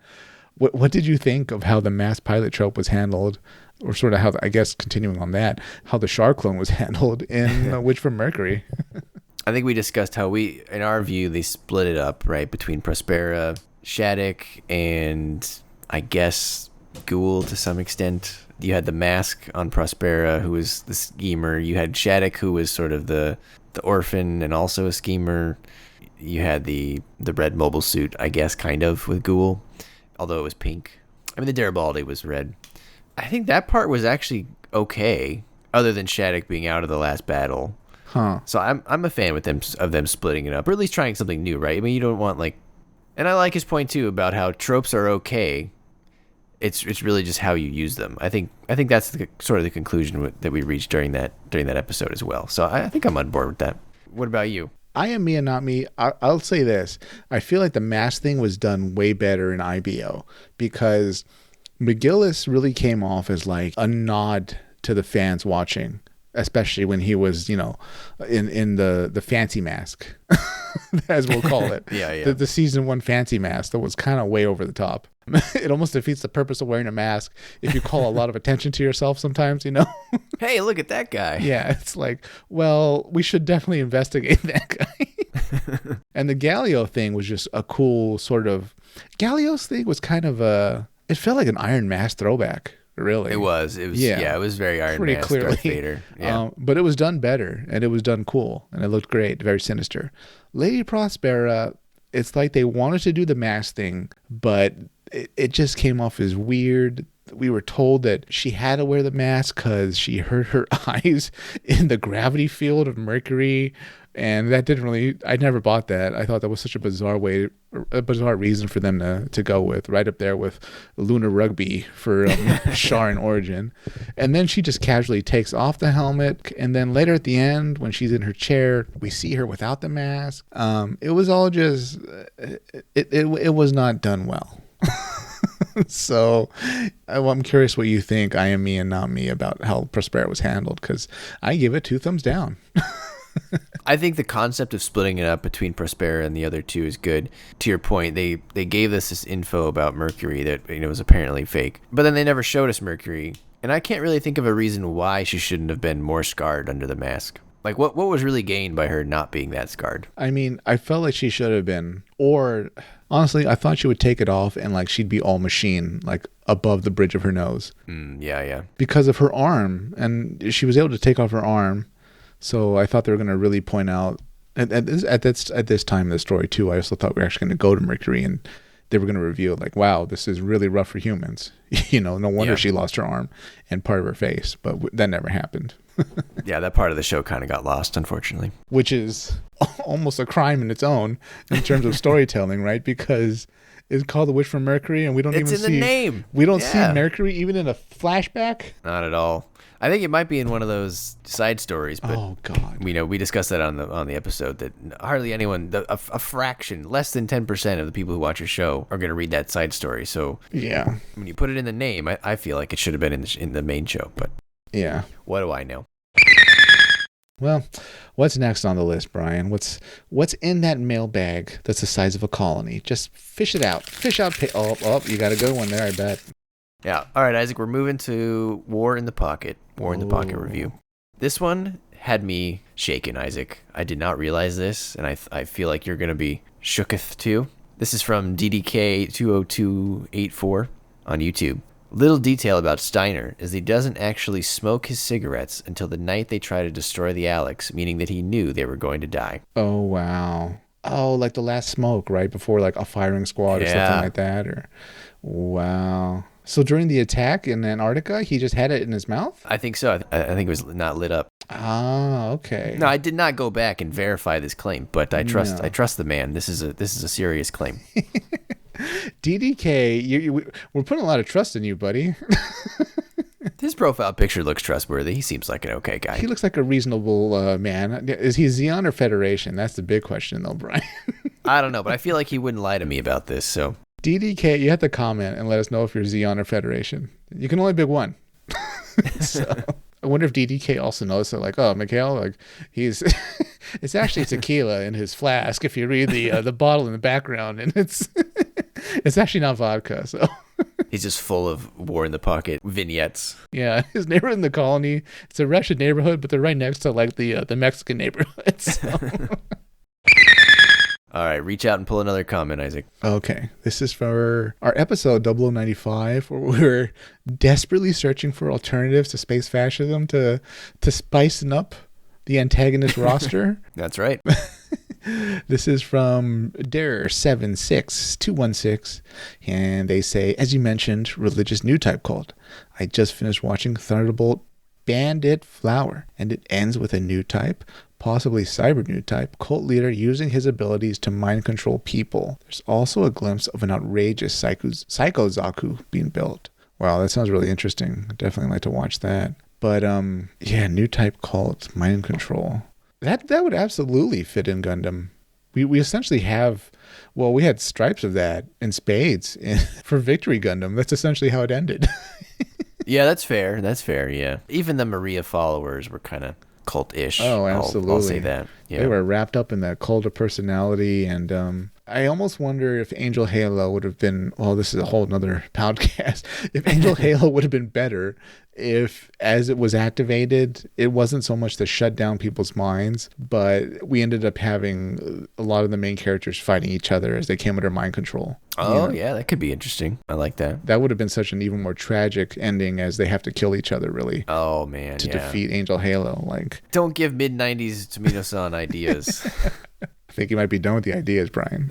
what did you think of how the mass pilot trope was handled, or sort of how, I guess, continuing on that, how the Char clone was handled in Witch from Mercury? I think we discussed how in our view, they split it up, right, between Prospera, Shattuck, and I guess Ghoul to some extent. You had the mask on Prospera, who was the schemer. You had Shattuck, who was sort of the orphan and also a schemer. You had the red mobile suit, I guess, kind of, with Ghoul, although it was pink. I mean, the Garibaldi was red. I think that part was actually okay, other than Shattuck being out of the last battle. Huh. So I'm a fan with them splitting it up, or at least trying something new, right? I mean, you don't want and I like his point too about how tropes are okay. It's really just how you use them. I think that's sort of the conclusion that we reached during that episode as well. So I think I'm on board with that. What about you? I Am Me and Not Me. I'll say this: I feel like the mask thing was done way better in IBO, because McGillis really came off as like a nod to the fans watching, especially when he was, in the fancy mask, as we'll call it. Yeah. The season 1 fancy mask that was kind of way over the top. It almost defeats the purpose of wearing a mask if you call a lot of attention to yourself sometimes, Hey, look at that guy. Yeah, it's like, well, we should definitely investigate that guy. And the Gallio thing was just a cool sort of... Gallio's thing was kind of it felt like an Iron Mask throwback. Really, it was it was very Iron Man, clearly. Darth Vader. Yeah. But it was done better, and it was done cool, and it looked great, very sinister. Lady Prospera, it's like they wanted to do the mask thing, but it just came off as weird. We were told that she had to wear the mask because she hurt her eyes in the gravity field of Mercury. And that didn't really, I never bought that. I thought that was such a bizarre reason for them to go with, right up there with Lunar Rugby for Char in Origin. And then she just casually takes off the helmet. And then later at the end, when she's in her chair, we see her without the mask. It was all just, it was not done well. So I'm curious what you think, I Am Me and Not Me, about how Prospera was handled, because I give it 2 thumbs down. I think the concept of splitting it up between Prospera and the other two is good. To your point, they gave us this info about Mercury that was apparently fake, but then they never showed us Mercury, and I can't really think of a reason why she shouldn't have been more scarred under the mask. Like, what was really gained by her not being that scarred? I mean, I felt like she should have been, or honestly, I thought she would take it off and like she'd be all machine, like above the bridge of her nose. Yeah. Because of her arm, and she was able to take off her arm. So I thought they were going to really point out, at this time in the story too, I also thought we were actually going to go to Mercury and they were going to reveal, like, wow, this is really rough for humans. No wonder she lost her arm and part of her face, but that never happened. Yeah, that part of the show kind of got lost, unfortunately. Which is almost a crime in its own in terms of storytelling, right? Because it's called The Witch from Mercury, and we don't it's even in see... the name. We don't see Mercury even in a flashback? Not at all. I think it might be in one of those side stories, but oh god, we discussed that on the episode that hardly anyone, a fraction, less than 10% of the people who watch your show are going to read that side story. So yeah, when you put it in the name, I feel like it should have been in the main show. But yeah, what do I know? Well, what's next on the list, Brian? What's in that mailbag that's the size of a colony? Just fish it out. Fish out. Oh, you got a good one there, I bet. Yeah. All right, Isaac, we're moving to War in the Pocket review. This one had me shaken, Isaac. I did not realize this, and I feel like you're going to be shooketh too. This is from DDK20284 on YouTube. Little detail about Steiner is he doesn't actually smoke his cigarettes until the night they try to destroy the Alex, meaning that he knew they were going to die. Oh, wow. Oh, like the last smoke, right? Before like a firing squad or something like that? Or wow. So during the attack in Antarctica, he just had it in his mouth? I think so. I think it was not lit up. Ah, okay. No, I did not go back and verify this claim, but I No. trust the man. This is a serious claim. DDK, we're putting a lot of trust in you, buddy. His profile picture looks trustworthy. He seems like an okay guy. He looks like a reasonable man. Is he Xeon or Federation? That's the big question, though, Brian. I don't know, but I feel like he wouldn't lie to me about this. So DDK, you have to comment and let us know if you're Xeon or Federation. You can only pick one. So I wonder if DDK also knows. So like, oh, Mikhail, like he's it's actually tequila in his flask. If you read the bottle in the background, and it's it's actually not vodka. So he's just full of war in the pocket vignettes. yeah, his neighborhood in the colony. It's a Russian neighborhood, but they're right next to like the Mexican neighborhood. So. All right, reach out and pull another comment, Isaac. Okay, this is for our episode 0095, where we're desperately searching for alternatives to space fascism to spicing up the antagonist roster. That's right. This is from Dare76216, and they say, as you mentioned, religious newtype cult. I just finished watching Thunderbolt Bandit Flower, and it ends with a new type, possibly cyber new type, cult leader using his abilities to mind control people. There's also a glimpse of an outrageous Psycho Zaku being built. Wow, that sounds really interesting. I'd definitely like to watch that. But yeah, new type cult, mind control. That would absolutely fit in Gundam. We essentially have, well, we had stripes of that in spades for Victory Gundam. That's essentially how it ended. Yeah, that's fair. That's fair, yeah. Even the Maria followers were kind of cult-ish. Oh, absolutely. I'll say that. Yeah. They were wrapped up in that cult of personality, and I almost wonder if Angel Halo would have been, well, this is a whole nother podcast, if Angel Halo would have been better if, as it was activated, it wasn't so much to shut down people's minds, but we ended up having a lot of the main characters fighting each other as they came under mind control. Oh, yeah, that could be interesting. I like that. That would have been such an even more tragic ending, as they have to kill each other, really. Oh, man, to defeat Angel Halo. Like, don't give mid-90s Tomino-san ideas. I think you might be done with the ideas, Brian.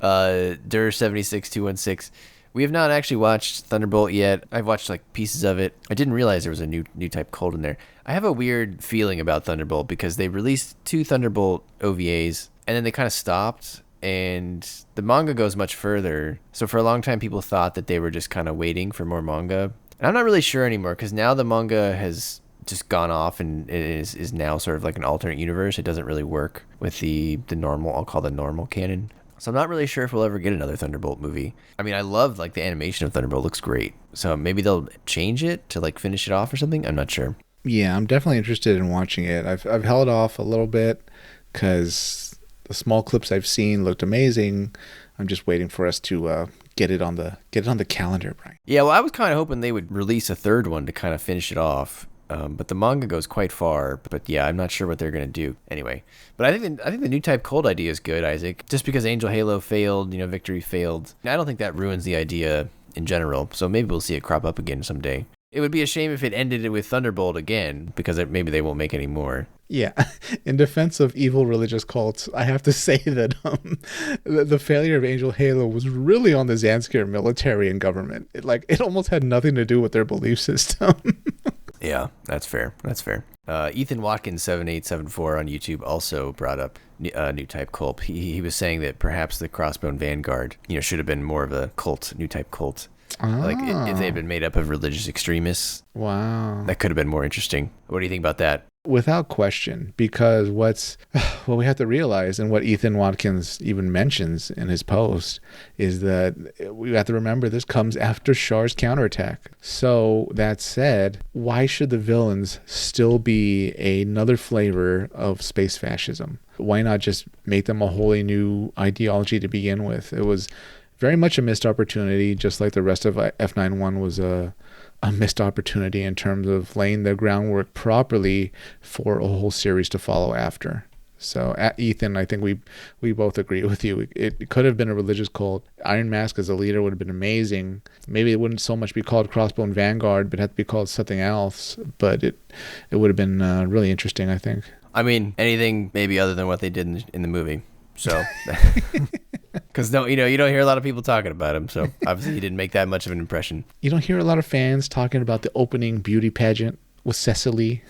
Dur76216. We have not actually watched Thunderbolt yet. I've watched like pieces of it. I didn't realize there was a new type cult in there. I have a weird feeling about Thunderbolt because they released 2 Thunderbolt OVAs and then they kind of stopped, and the manga goes much further. So for a long time, people thought that they were just kind of waiting for more manga. And I'm not really sure anymore because now the manga has just gone off and it is now sort of like an alternate universe. It doesn't really work with the normal, I'll call the normal canon. So I'm not really sure if we'll ever get another Thunderbolt movie. I mean, I love like the animation of Thunderbolt, looks great. So maybe they'll change it to like finish it off or something. I'm not sure. Yeah, I'm definitely interested in watching it. I've held off a little bit because the small clips I've seen looked amazing. I'm just waiting for us to get it on the calendar, Brian. Yeah, well, I was kind of hoping they would release a third one to kind of finish it off. But the manga goes quite far. But yeah, I'm not sure what they're gonna do. Anyway, but I think the new type cult idea is good, Isaac. Just because Angel Halo failed, Victory failed, I don't think that ruins the idea in general. So maybe we'll see it crop up again someday. It would be a shame if it ended it with Thunderbolt again, because maybe they won't make any more. Yeah, in defense of evil religious cults, I have to say that the failure of Angel Halo was really on the Zanskar military and government. It almost had nothing to do with their belief system. Yeah, that's fair. That's fair. Ethan Watkins 7874 on YouTube also brought up new type cult. He was saying that perhaps the Crossbone Vanguard, should have been more of a cult, new type cult. Like if they had been made up of religious extremists. Wow. That could have been more interesting. What do you think about that? Without question, because what we have to realize, and what Ethan Watkins even mentions in his post, is that we have to remember this comes after Char's counterattack. So that said, why should the villains still be another flavor of space fascism? Why not just make them a wholly new ideology to begin with? It was very much a missed opportunity, just like the rest of F91 was a missed opportunity in terms of laying the groundwork properly for a whole series to follow after. So Ethan, I think we both agree with you. It could have been a religious cult. Iron Mask as a leader would have been amazing. Maybe it wouldn't so much be called Crossbone Vanguard, but had to be called something else. But it would have been really interesting, I think. I mean, anything maybe other than what they did in the movie. So Because no, you don't hear a lot of people talking about him, so obviously he didn't make that much of an impression. You don't hear a lot of fans talking about the opening beauty pageant with Cecily.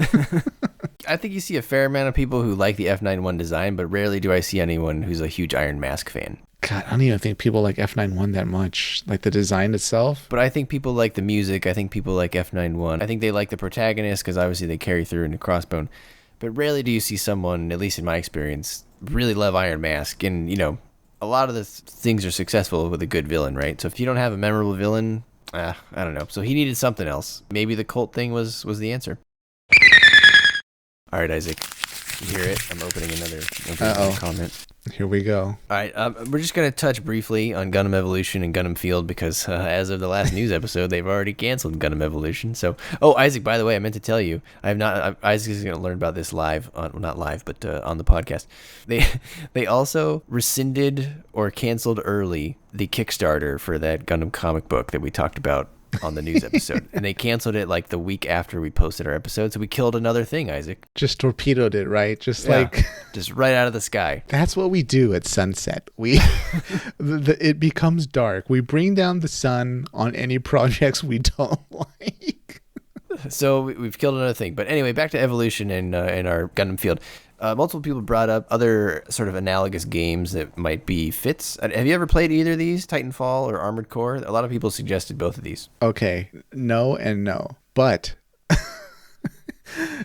I think you see a fair amount of people who like the F91 design, but rarely do I see anyone who's a huge Iron Mask fan. God, I don't even think people like F91 that much, like the design itself. But I think people like the music. I think people like F91. I think they like the protagonist because obviously they carry through into Crossbone. But rarely do you see someone, at least in my experience, really love Iron Mask. And, a lot of the things are successful with a good villain, right? So if you don't have a memorable villain, I don't know. So he needed something else. Maybe the cult thing was the answer. All right, Isaac. You hear it? I'm opening another comment. Here we go. All right, we're just going to touch briefly on Gundam Evolution and Gundam Field because as of the last news episode, they've already canceled Gundam Evolution. So, Isaac, by the way, I meant to tell you, Isaac is going to learn about this live, not live, but on the podcast. They also rescinded or canceled early the Kickstarter for that Gundam comic book that we talked about on the news episode, and they canceled it like the week after we posted our episode. So we killed another thing, Isaac. Just torpedoed it, right? Just right out of the sky. That's what we do at sunset. It becomes dark. We bring down the sun on any projects we don't like. So we've killed another thing. But anyway, back to Evolution and our Gundam Field. Multiple people brought up other sort of analogous games that might be fits. Have you ever played either of these, Titanfall or Armored Core? A lot of people suggested both of these. Okay, no and no. But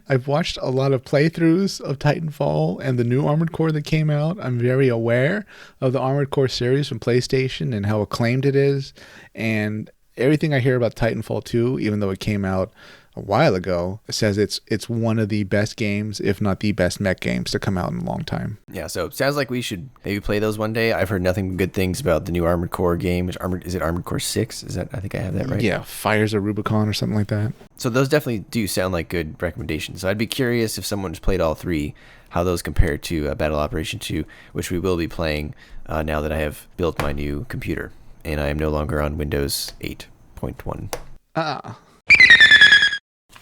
I've watched a lot of playthroughs of Titanfall and the new Armored Core that came out. I'm very aware of the Armored Core series from PlayStation and how acclaimed it is. And everything I hear about Titanfall 2, even though it came out a while ago, says it's one of the best games, if not the best mech games to come out in a long time. Yeah, so it sounds like we should maybe play those one day. I've heard nothing but good things about the new Armored Core game. Is it Armored Core 6? I think I have that right? Yeah, Fires of Rubicon or something like that. So those definitely do sound like good recommendations. So I'd be curious if someone's played all three, how those compare to Battle Operation 2, which we will be playing now that I have built my new computer, and I am no longer on Windows 8.1.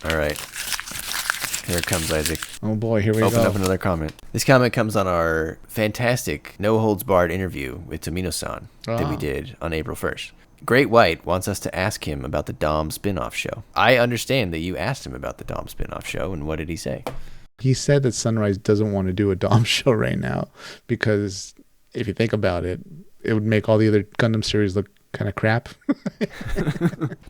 All right. Here it comes, Isaac. Oh boy, here we go. Open up another comment. This comment comes on our fantastic no-holds-barred interview with Tomino-san that we did on April 1st. Great White wants us to ask him about the Dom spin-off show. I understand that you asked him about the Dom spin-off show, and what did he say? He said that Sunrise doesn't want to do a Dom show right now because if you think about it, it would make all the other Gundam series look kind of crap.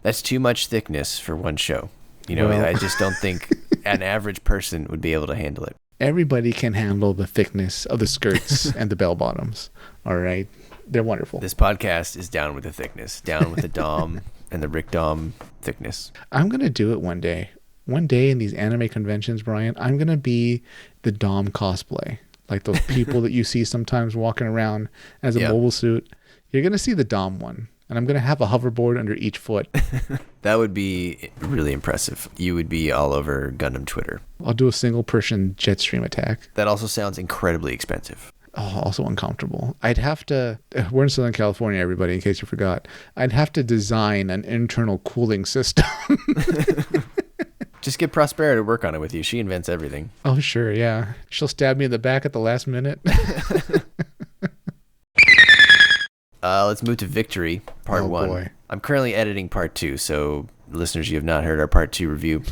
That's too much thickness for one show. I just don't think an average person would be able to handle it. Everybody can handle the thickness of the skirts and the bell bottoms. All right. They're wonderful. This podcast is down with the thickness, down with the Dom and the Rick Dom thickness. I'm going to do it one day. One day in these anime conventions, Brian, I'm going to be the Dom cosplay. Like those people that you see sometimes walking around as a mobile suit. You're going to see the Dom one. And I'm going to have a hoverboard under each foot. That would be really impressive. You would be all over Gundam Twitter. I'll do a single person jet stream attack. That also sounds incredibly expensive. Oh, also uncomfortable. I'd have to, we're in Southern California, everybody, in case you forgot. I'd have to design an internal cooling system. Just get Prospera to work on it with you. She invents everything. Oh, sure, yeah. She'll stab me in the back at the last minute. Let's move to Victory, Part 1. Boy. I'm currently editing Part 2, so listeners, you have not heard our Part 2 review.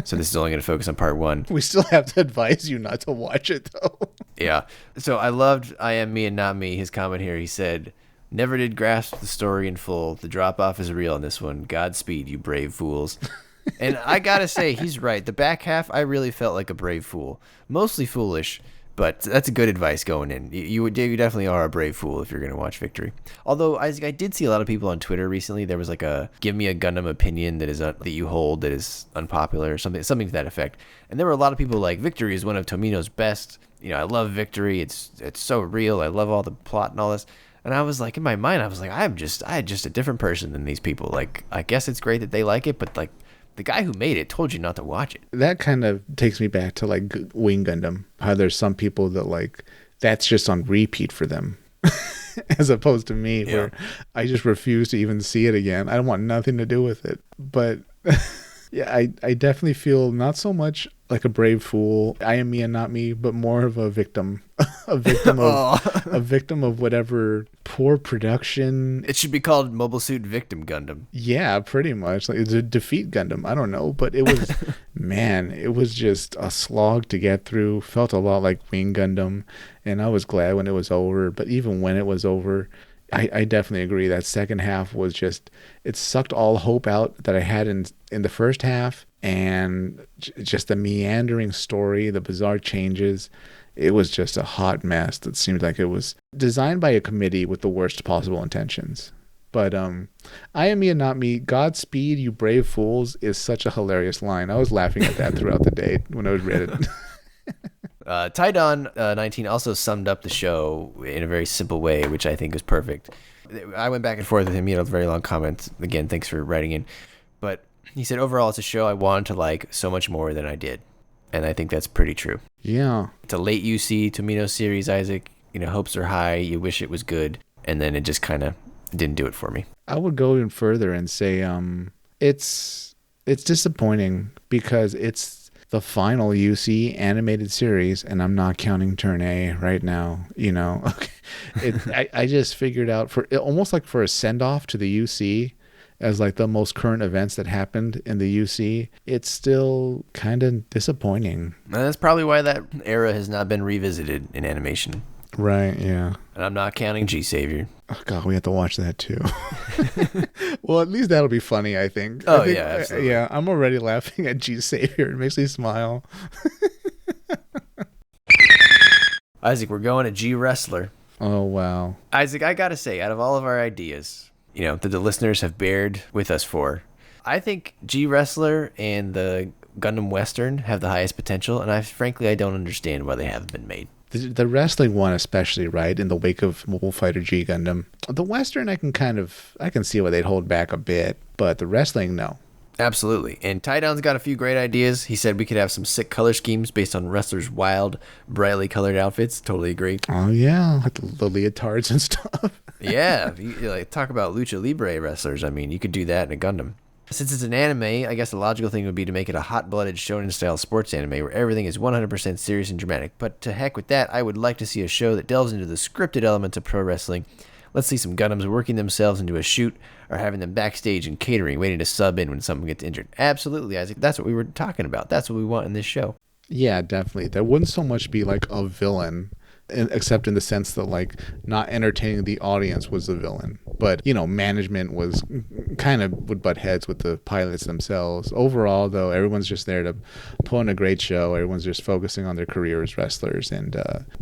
So this is only going to focus on Part 1. We still have to advise you not to watch it, though. Yeah. So I loved I Am Me and Not Me, his comment here. He said, "Never did grasp the story in full. The drop-off is real on this one. Godspeed, you brave fools." And I got to say, he's right. The back half, I really felt like a brave fool. Mostly foolish. But that's a good advice going in. You definitely are a brave fool if you're going to watch Victory. Although, Isaac, I did see a lot of people on Twitter recently. There was like a give me a Gundam opinion that you hold that is unpopular or something to that effect. And there were a lot of people like, Victory is one of Tomino's best. I love Victory. It's so real. I love all the plot and all this. And I was like, in my mind, I was like, I'm just a different person than these people. Like, I guess it's great that they like it, but like, the guy who made it told you not to watch it. That kind of takes me back to like Wing Gundam. How there's some people that like that's just on repeat for them, as opposed to me, where I just refuse to even see it again. I don't want nothing to do with it. But yeah, I definitely feel not so much like a brave fool. I am me and not me, but more of a victim, a victim of, Oh. a victim of whatever poor production. It should be called Mobile Suit Victim Gundam. Yeah, pretty much. Like it's a defeat Gundam. I don't know, but it was, man, it was just a slog to get through. Felt a lot like Wing Gundam, and I was glad when it was over. But even when it was over, I definitely agree that second half was just, it sucked all hope out that I had in the first half, and just the meandering story, the bizarre changes. It was just a hot mess that seemed like it was designed by a committee with the worst possible intentions. But I am me and not me. Godspeed, you brave fools, is such a hilarious line. I was laughing at that throughout the day when I was read it. Taidon 19 also summed up the show in a very simple way, which I think is perfect. I went back and forth with him. He had a very long comment. Again, thanks for writing in. But he said, overall, it's a show I wanted to like so much more than I did. And I think that's pretty true. Yeah. It's a late UC Tomino series, Isaac. Hopes are high. You wish it was good. And then it just kind of didn't do it for me. I would go even further and say it's disappointing because it's the final UC animated series, and I'm not counting Turn A right now. I just figured out for almost like for a send off to the UC as like the most current events that happened in the UC. It's still kind of disappointing. And that's probably why that era has not been revisited in animation. Right. Yeah. And I'm not counting G Savior. Oh God, we have to watch that too. Well, at least that'll be funny, I think. Oh, yeah, absolutely. Yeah, I'm already laughing at G Savior. It makes me smile. Isaac, we're going to G Wrestler. Oh, wow. Isaac, I gotta say, out of all of our ideas, that the listeners have bared with us for, I think G Wrestler and the Gundam Western have the highest potential, and I don't understand why they haven't been made. The wrestling one especially, right, in the wake of Mobile Fighter G Gundam. The Western, I can see why they'd hold back a bit, but the wrestling, no. Absolutely. And Taidon's got a few great ideas. He said we could have some sick color schemes based on wrestlers' wild, brightly colored outfits. Totally agree. Oh, yeah, like the leotards and stuff. Yeah, talk about lucha libre wrestlers. I mean, you could do that in a Gundam. Since it's an anime, I guess the logical thing would be to make it a hot-blooded shonen-style sports anime where everything is 100% serious and dramatic. But to heck with that, I would like to see a show that delves into the scripted elements of pro wrestling. Let's see some Gundams working themselves into a shoot or having them backstage and catering, waiting to sub in when someone gets injured. Absolutely, Isaac. That's what we were talking about. That's what we want in this show. Yeah, definitely. There wouldn't so much be like a villain, except in the sense that like not entertaining the audience was the villain, but management was kind of would butt heads with the pilots themselves. Overall, though, everyone's just there to put on a great show. Everyone's just focusing on their career as wrestlers and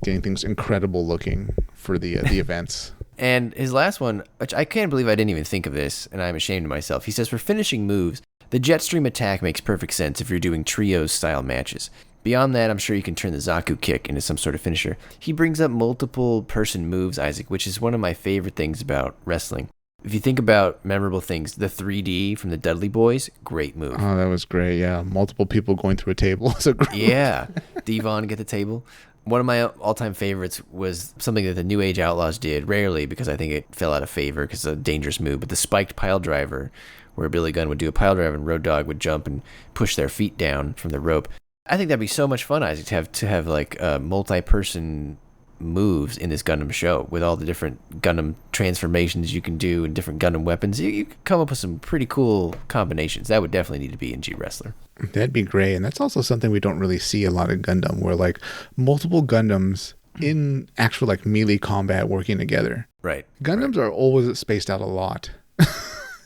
getting things incredible looking for the events. And his last one, which I can't believe I didn't even think of this, and I'm ashamed of myself. He says, for finishing moves, the Jetstream attack makes perfect sense if you're doing trios style matches. Beyond that, I'm sure you can turn the Zaku kick into some sort of finisher. He brings up multiple person moves, Isaac, which is one of my favorite things about wrestling. If you think about memorable things, the 3D from the Dudley Boys, great move. Oh, that was great. Yeah, multiple people going through a table as a group. Yeah, Devon get the table. One of my all-time favorites was something that the New Age Outlaws did, rarely because I think it fell out of favor because it's a dangerous move, but the spiked pile driver, where Billy Gunn would do a pile driver and Road Dogg would jump and push their feet down from the rope. I think that'd be so much fun, Isaac, to have like multi-person moves in this Gundam show with all the different Gundam transformations you can do and different Gundam weapons. You could come up with some pretty cool combinations. That would definitely need to be in G Wrestler. That'd be great. And that's also something we don't really see a lot in Gundam, where like multiple Gundams in actual like melee combat working together. Right. Gundams are always spaced out a lot.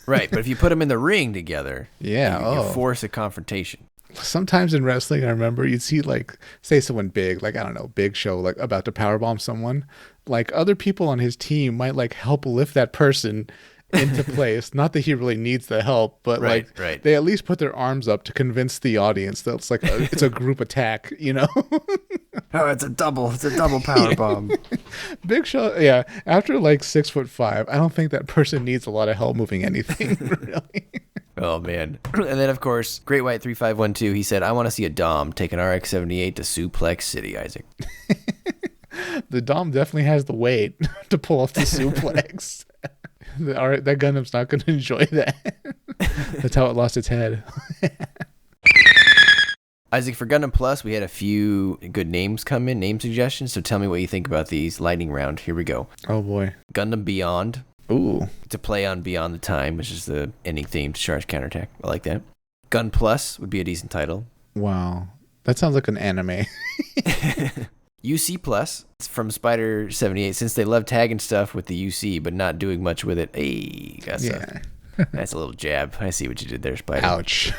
Right, but if you put them in the ring together, yeah, you force a confrontation. Sometimes in wrestling, I remember you'd see like, say someone big, like, I don't know, Big Show, like about to powerbomb someone. Like other people on his team might like help lift that person into place. Not that he really needs the help, but right. They at least put their arms up to convince the audience that it's like it's a group attack, Oh, it's a double power bomb. Big Show, yeah. After like 6'5", I don't think that person needs a lot of help moving anything, really. Oh, man. And then, of course, Great White 3512, he said, I want to see a Dom take an RX-78 to Suplex City, Isaac. The Dom definitely has the weight to pull off the suplex. That Gundam's not going to enjoy that. That's how it lost its head. Isaac, for Gundam Plus, we had a few good names come in, name suggestions. So tell me what you think about these. Lightning round. Here we go. Oh boy. Gundam Beyond. Ooh. It's a play on Beyond the Time, which is the ending theme to Charge Counterattack. I like that. Gun Plus would be a decent title. Wow. That sounds like an anime. UC Plus. It's from Spider 78. Since they love tagging stuff with the UC, but not doing much with it. Hey, that's a little jab. I see what you did there, Spider. Ouch.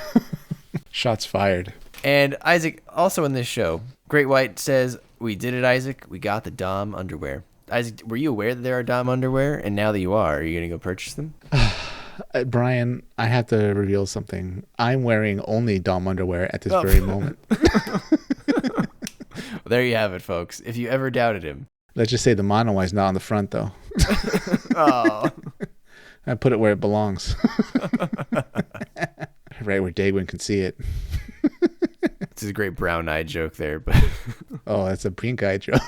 Shots fired. And Isaac, also in this show, Great White says, we did it, Isaac. We got the Dom underwear. Isaac, were you aware that there are Dom underwear? And now that you are you going to go purchase them? Brian, I have to reveal something. I'm wearing only Dom underwear at this very moment. Well, there you have it, folks. If you ever doubted him. Let's just say the mono eye's not on the front, though. Oh. I put it where it belongs. Right where Dagwin can see it. This is a great brown eye joke there, but oh, that's a pink eye joke.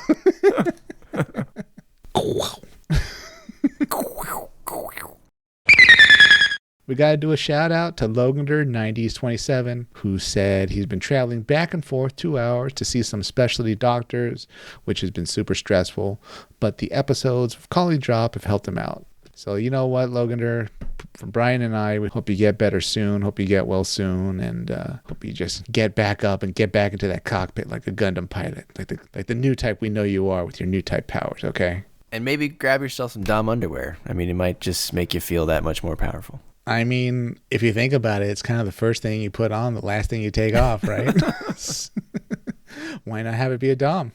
We got to do a shout out to Logander 90s27, who said he's been traveling back and forth 2 hours to see some specialty doctors, which has been super stressful, but the episodes of Collie Drop have helped him out. So you know what, Logander, from Brian and I, we hope you get better soon, hope you get well soon, and hope you just get back up and get back into that cockpit like a Gundam pilot, like the new type we know you are with your new type powers, okay? And maybe grab yourself some Dom underwear. I mean, it might just make you feel that much more powerful. I mean, if you think about it, it's kind of the first thing you put on, the last thing you take off, right? Why not have it be a Dom?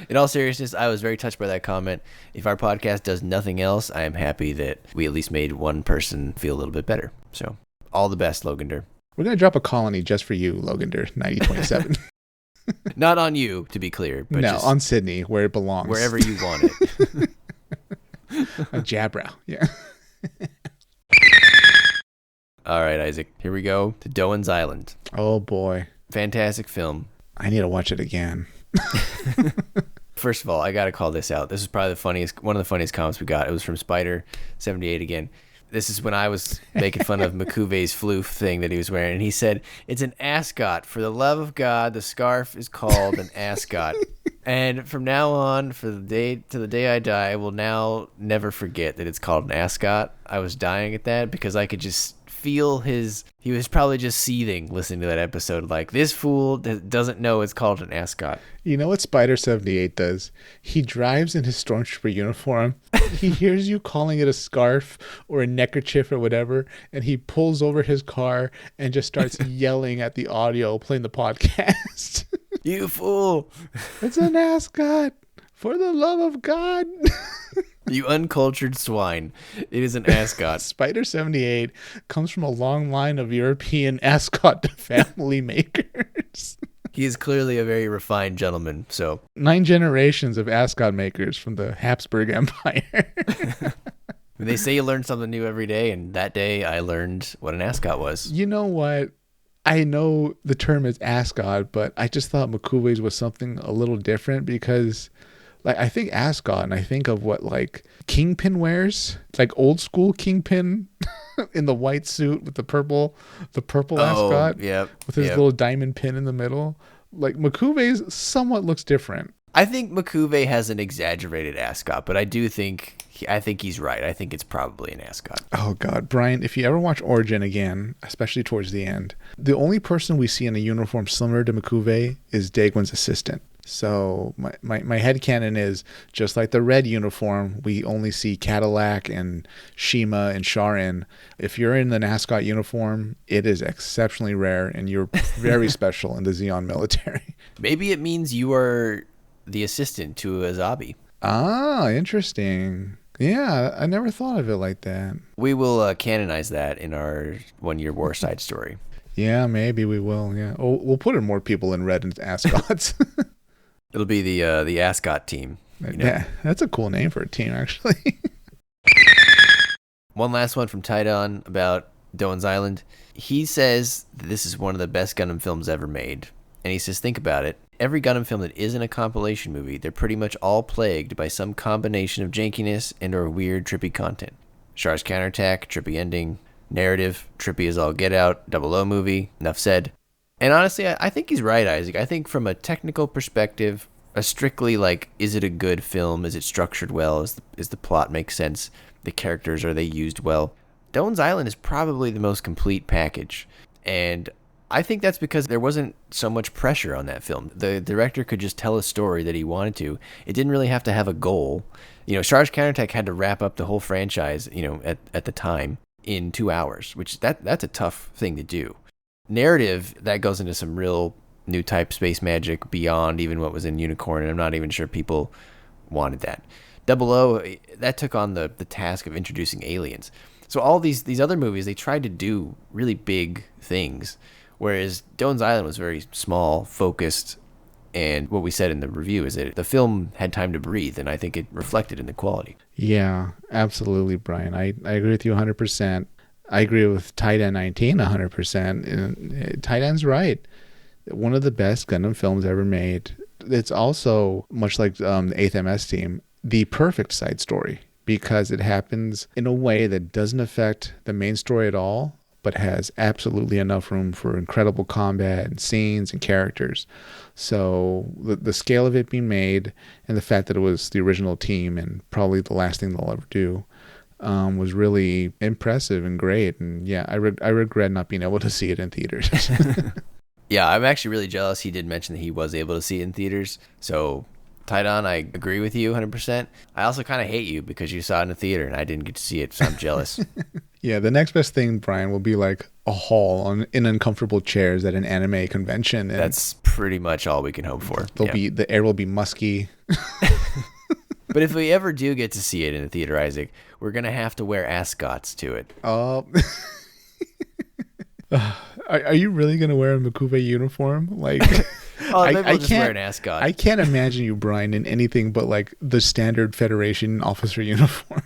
In all seriousness, I was very touched by that comment. If our podcast does nothing else, I am happy that we at least made one person feel a little bit better. So, all the best, Logander. We're going to drop a colony just for you, Logander 9027. Not on you, to be clear. But no, just on Sydney, where it belongs. Wherever you want it. A Jabrow, yeah. All right, Isaac. Here we go to Doan's Island. Oh, boy. Fantastic film. I need to watch it again. First of all, I got to call this out. This is probably one of the funniest comments we got. It was from Spider 78 again. This is when I was making fun of McCuve's floof thing that he was wearing. And he said, it's an ascot. For the love of God, the scarf is called an ascot. And from now on, to the day I die, I will now never forget that it's called an ascot. I was dying at that because I could just feel he was probably just seething listening to that episode. Like, this fool doesn't know it's called an ascot. You know what Spider 78 does? He drives in his stormtrooper uniform. He hears you calling it a scarf or a neckerchief or whatever, and he pulls over his car and just starts yelling at the audio playing the podcast. You fool. It's an ascot. For the love of God. You uncultured swine. It is an ascot. Spider 78 comes from a long line of European ascot family makers. He is clearly a very refined gentleman. So 9 generations of ascot makers from the Habsburg Empire. They say you learn something new every day, and that day I learned what an ascot was. You know what? I know the term is ascot, but I just thought McCuve's was something a little different because, like, I think ascot and I think of what, like, Kingpin wears, like old school Kingpin in the white suit with the purple ascot, yep, with his little diamond pin in the middle. Like, McCuve's somewhat looks different. I think McCuve has an exaggerated ascot, but I think he's right. I think it's probably an ascot. Oh God, Brian, if you ever watch Origin again, especially towards the end, the only person we see in a uniform similar to McCuve is Dagwin's assistant. So my headcanon is, just like the red uniform, we only see Cadillac and Shima and Sharin. If you're in the ascot uniform, it is exceptionally rare, and you're very special in the Zeon military. Maybe it means you are the assistant to Azabi. Ah, interesting. Yeah, I never thought of it like that. We will canonize that in our one-year war side story. Yeah, maybe we will. Yeah, we'll put in more people in red and ascots. It'll be the ascot team. You know? Yeah, that's a cool name for a team, actually. One last one from Tidon about Doan's Island. He says this is one of the best Gundam films ever made. And he says, think about it. Every Gundam film that isn't a compilation movie, they're pretty much all plagued by some combination of jankiness and or weird, trippy content. Char's Counterattack, trippy ending. Narrative, trippy as all get out. 00 movie, enough said. And honestly, I think he's right, Isaac. I think from a technical perspective, a strictly like, is it a good film? Is it structured well? Is the plot make sense? The characters, are they used well? Doan's Island is probably the most complete package. And I think that's because there wasn't so much pressure on that film. The director could just tell a story that he wanted to. It didn't really have to have a goal. Charged Counterattack had to wrap up the whole franchise, at the time in 2 hours, which that's a tough thing to do. Narrative, that goes into some real new type space magic beyond even what was in Unicorn, and I'm not even sure people wanted that. 00, that took on the task of introducing aliens. So all these other movies, they tried to do really big things, whereas Doan's Island was very small, focused, and what we said in the review is that the film had time to breathe, and I think it reflected in the quality. Yeah, absolutely, Brian. I agree with you 100%. I agree with Tight End 19 100%. And Tight End's right. One of the best Gundam films ever made. It's also, much like the 8th MS team, the perfect side story because it happens in a way that doesn't affect the main story at all, but has absolutely enough room for incredible combat and scenes and characters. So the scale of it being made and the fact that it was the original team and probably the last thing they'll ever do was really impressive and great. And yeah, I regret not being able to see it in theaters. Yeah, I'm actually really jealous. He did mention that he was able to see it in theaters. So, Taidon, I agree with you 100%. I also kind of hate you because you saw it in a theater and I didn't get to see it, so I'm jealous. Yeah, the next best thing, Brian, will be like a hall in uncomfortable chairs at an anime convention. And that's pretty much all we can hope for. The air will be musky. But if we ever do get to see it in a theater, Isaac, we're going to have to wear ascots to it. Oh. Are you really going to wear a Makuve uniform? Like, maybe I'll just wear an ascot. I can't imagine you, Brian, in anything but like the standard Federation officer uniform.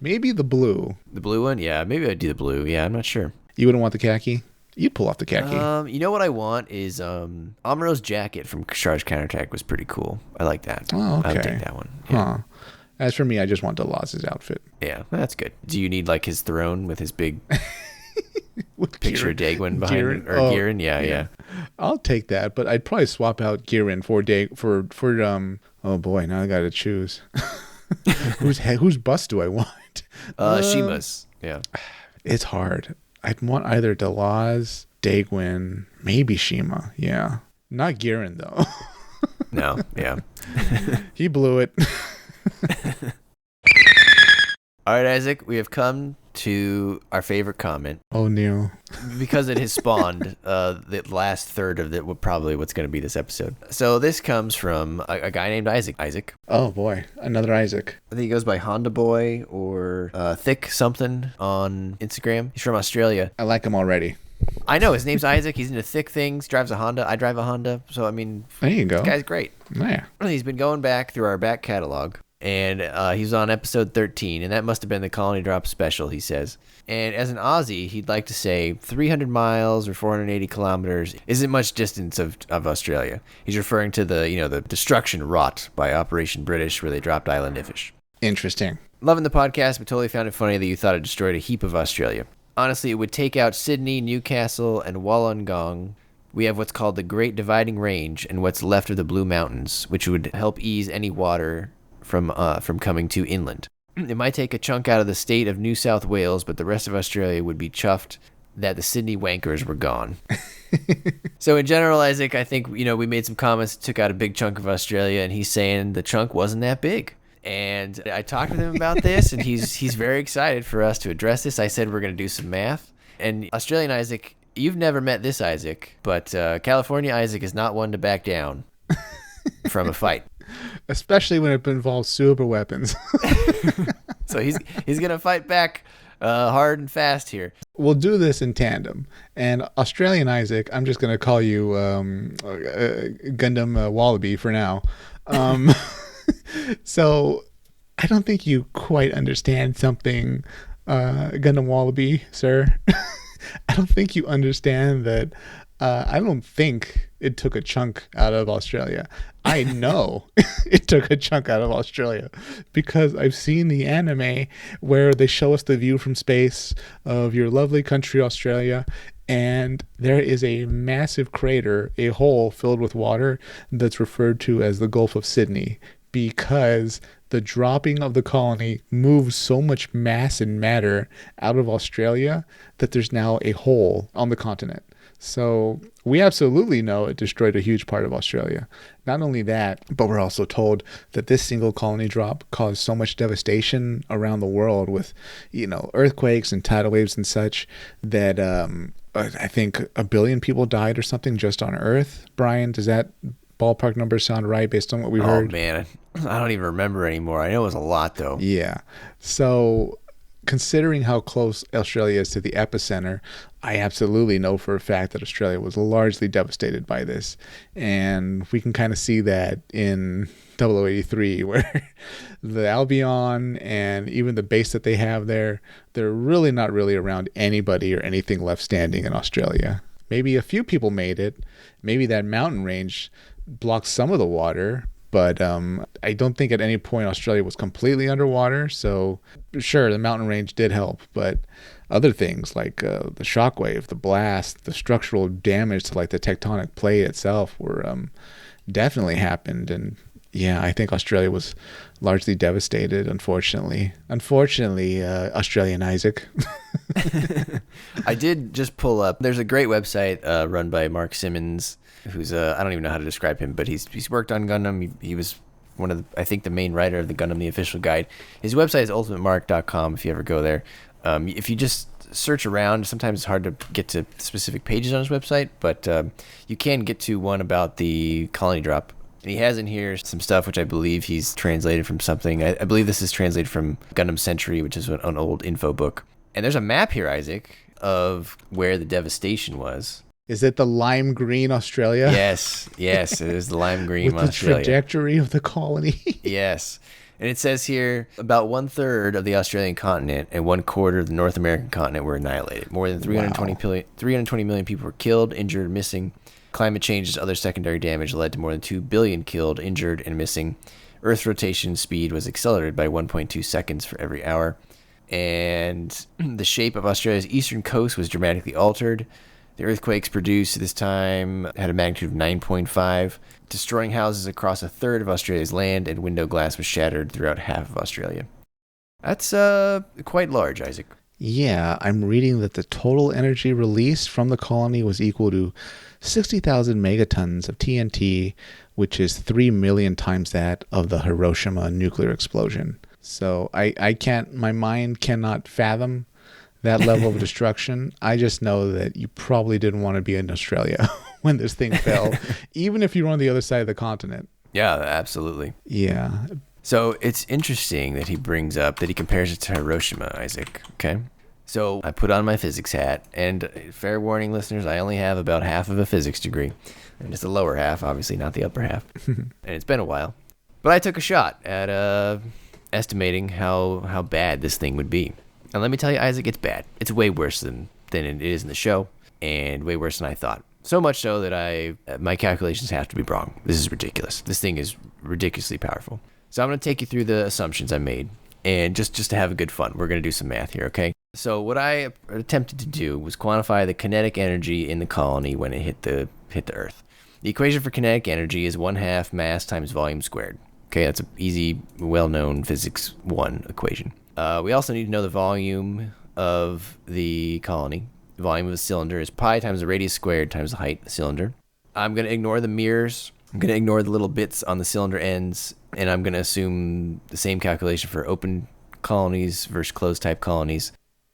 Maybe the blue. The blue one? Yeah, maybe I'd do the blue. Yeah, I'm not sure. You wouldn't want the khaki? You'd pull off the khaki. You know what I want is Amuro's jacket from Charged Counterattack was pretty cool. I like that. Oh, okay. I would take that one. Yeah. Huh. As for me, I just want Delaz's outfit. Yeah, that's good. Do you need like his throne with his big with picture of Daegwin behind it? Or Girin? Yeah. I'll take that, but I'd probably swap out Girin for oh boy, now I gotta choose. Whose bust do I want? Shima's. Yeah. It's hard. I'd want either Delaz, Daegwin, maybe Shima. Yeah. Not Girin though. No, yeah. He blew it. All right, Isaac, we have come to our favorite comment. Oh, Neil. Because it has spawned the last third of probably what's going to be this episode. So this comes from a guy named Isaac. Isaac. Oh, boy. Another Isaac. I think he goes by Honda Boy or Thick something on Instagram. He's from Australia. I like him already. I know. His name's Isaac. He's into thick things, drives a Honda. I drive a Honda. So, I mean, there you go. This guy's great. Yeah. He's been going back through our back catalog. And he was on episode 13, and that must have been the Colony Drop special, he says. And as an Aussie, he'd like to say 300 miles or 480 kilometers isn't much distance of Australia. He's referring to the destruction wrought by Operation British, where they dropped Island Iffish. Interesting. Loving the podcast, but totally found it funny that you thought it destroyed a heap of Australia. Honestly, it would take out Sydney, Newcastle, and Wollongong. We have what's called the Great Dividing Range and what's left of the Blue Mountains, which would help ease any water from coming to inland. It might take a chunk out of the state of New South Wales, but the rest of Australia would be chuffed that the Sydney wankers were gone. So in general, Isaac, I think we made some comments, took out a big chunk of Australia, and he's saying the chunk wasn't that big. And I talked with him about this, and he's very excited for us to address this. I said we're going to do some math. And Australian Isaac, you've never met this Isaac, but California Isaac is not one to back down from a fight. Especially when it involves super weapons. So he's going to fight back hard and fast here. We'll do this in tandem. And Australian Isaac, I'm just going to call you Gundam Wallaby for now. So I don't think you quite understand something, Gundam Wallaby, sir. I don't think you understand that I don't think it took a chunk out of Australia. I know it took a chunk out of Australia because I've seen the anime where they show us the view from space of your lovely country, Australia. And there is a massive crater, a hole filled with water that's referred to as the Gulf of Sydney, because the dropping of the colony moves so much mass and matter out of Australia that there's now a hole on the continent. So we absolutely know it destroyed a huge part of Australia. Not only that, but we're also told that this single colony drop caused so much devastation around the world with, earthquakes and tidal waves and such that I think 1 billion people died or something just on Earth. Brian, does that ballpark number sound right based on what we heard? Oh man, I don't even remember anymore. I know it was a lot though. Yeah. So considering how close Australia is to the epicenter, I absolutely know for a fact that Australia was largely devastated by this. And we can kind of see that in 0083, where the Albion and even the base that they have there, they're really not really around anybody or anything left standing in Australia. Maybe a few people made it. Maybe that mountain range blocked some of the water, but I don't think at any point Australia was completely underwater. So sure, the mountain range did help, but other things like the shockwave, the blast, the structural damage to like the tectonic plate itself were definitely happened. And yeah, I think Australia was largely devastated, unfortunately. Australian Isaac. I did just pull up. There's a great website run by Mark Simmons, who's I don't even know how to describe him, but he's worked on Gundam. He was one of the, I think, the main writer of the Gundam the Official Guide. His website is ultimatemark.com if you ever go there. If you just search around, sometimes it's hard to get to specific pages on his website, but you can get to one about the colony drop. And he has in here some stuff which I believe he's translated from something. I believe this is translated from Gundam Century, which is an old info book. And there's a map here, Isaac, of where the devastation was. Is it the lime green Australia? Yes, it is the lime green With Australia. the trajectory of the colony. Yes. And it says here about 1/3 of the Australian continent and 1/4 of the North American continent were annihilated. More than 320 million people were killed, injured, missing. Climate change and other secondary damage led to more than 2 billion killed, injured, and missing. Earth's rotation speed was accelerated by 1.2 seconds for every hour. And the shape of Australia's eastern coast was dramatically altered. The earthquakes produced this time had a magnitude of 9.5, destroying houses across 1/3 of Australia's land, and window glass was shattered throughout half of Australia. That's quite large, Isaac. Yeah, I'm reading that the total energy released from the colony was equal to 60,000 megatons of TNT, which is 3 million times that of the Hiroshima nuclear explosion. So I can't, my mind cannot fathom that level of destruction. I just know that you probably didn't want to be in Australia when this thing fell, even if you were on the other side of the continent. Yeah, absolutely. Yeah. So it's interesting that he brings up that he compares it to Hiroshima, Isaac. Okay. So I put on my physics hat, and fair warning, listeners, I only have about half of a physics degree. And it's the lower half, obviously, not the upper half. And it's been a while. But I took a shot at estimating how bad this thing would be. And let me tell you, Isaac, it's bad. It's way worse than it is in the show, and way worse than I thought. So much so that my calculations have to be wrong. This is ridiculous. This thing is ridiculously powerful. So I'm going to take you through the assumptions I made, and just to have a good fun, we're going to do some math here, okay? So what I attempted to do was quantify the kinetic energy in the colony when it hit the Earth. The equation for kinetic energy is 1/2 mass times volume squared. Okay, that's an easy, well-known physics 1 equation. We also need to know the volume of the colony. The volume of a cylinder is pi times the radius squared times the height of the cylinder. I'm going to ignore the mirrors. I'm going to ignore the little bits on the cylinder ends, and I'm going to assume the same calculation for open colonies versus closed type colonies.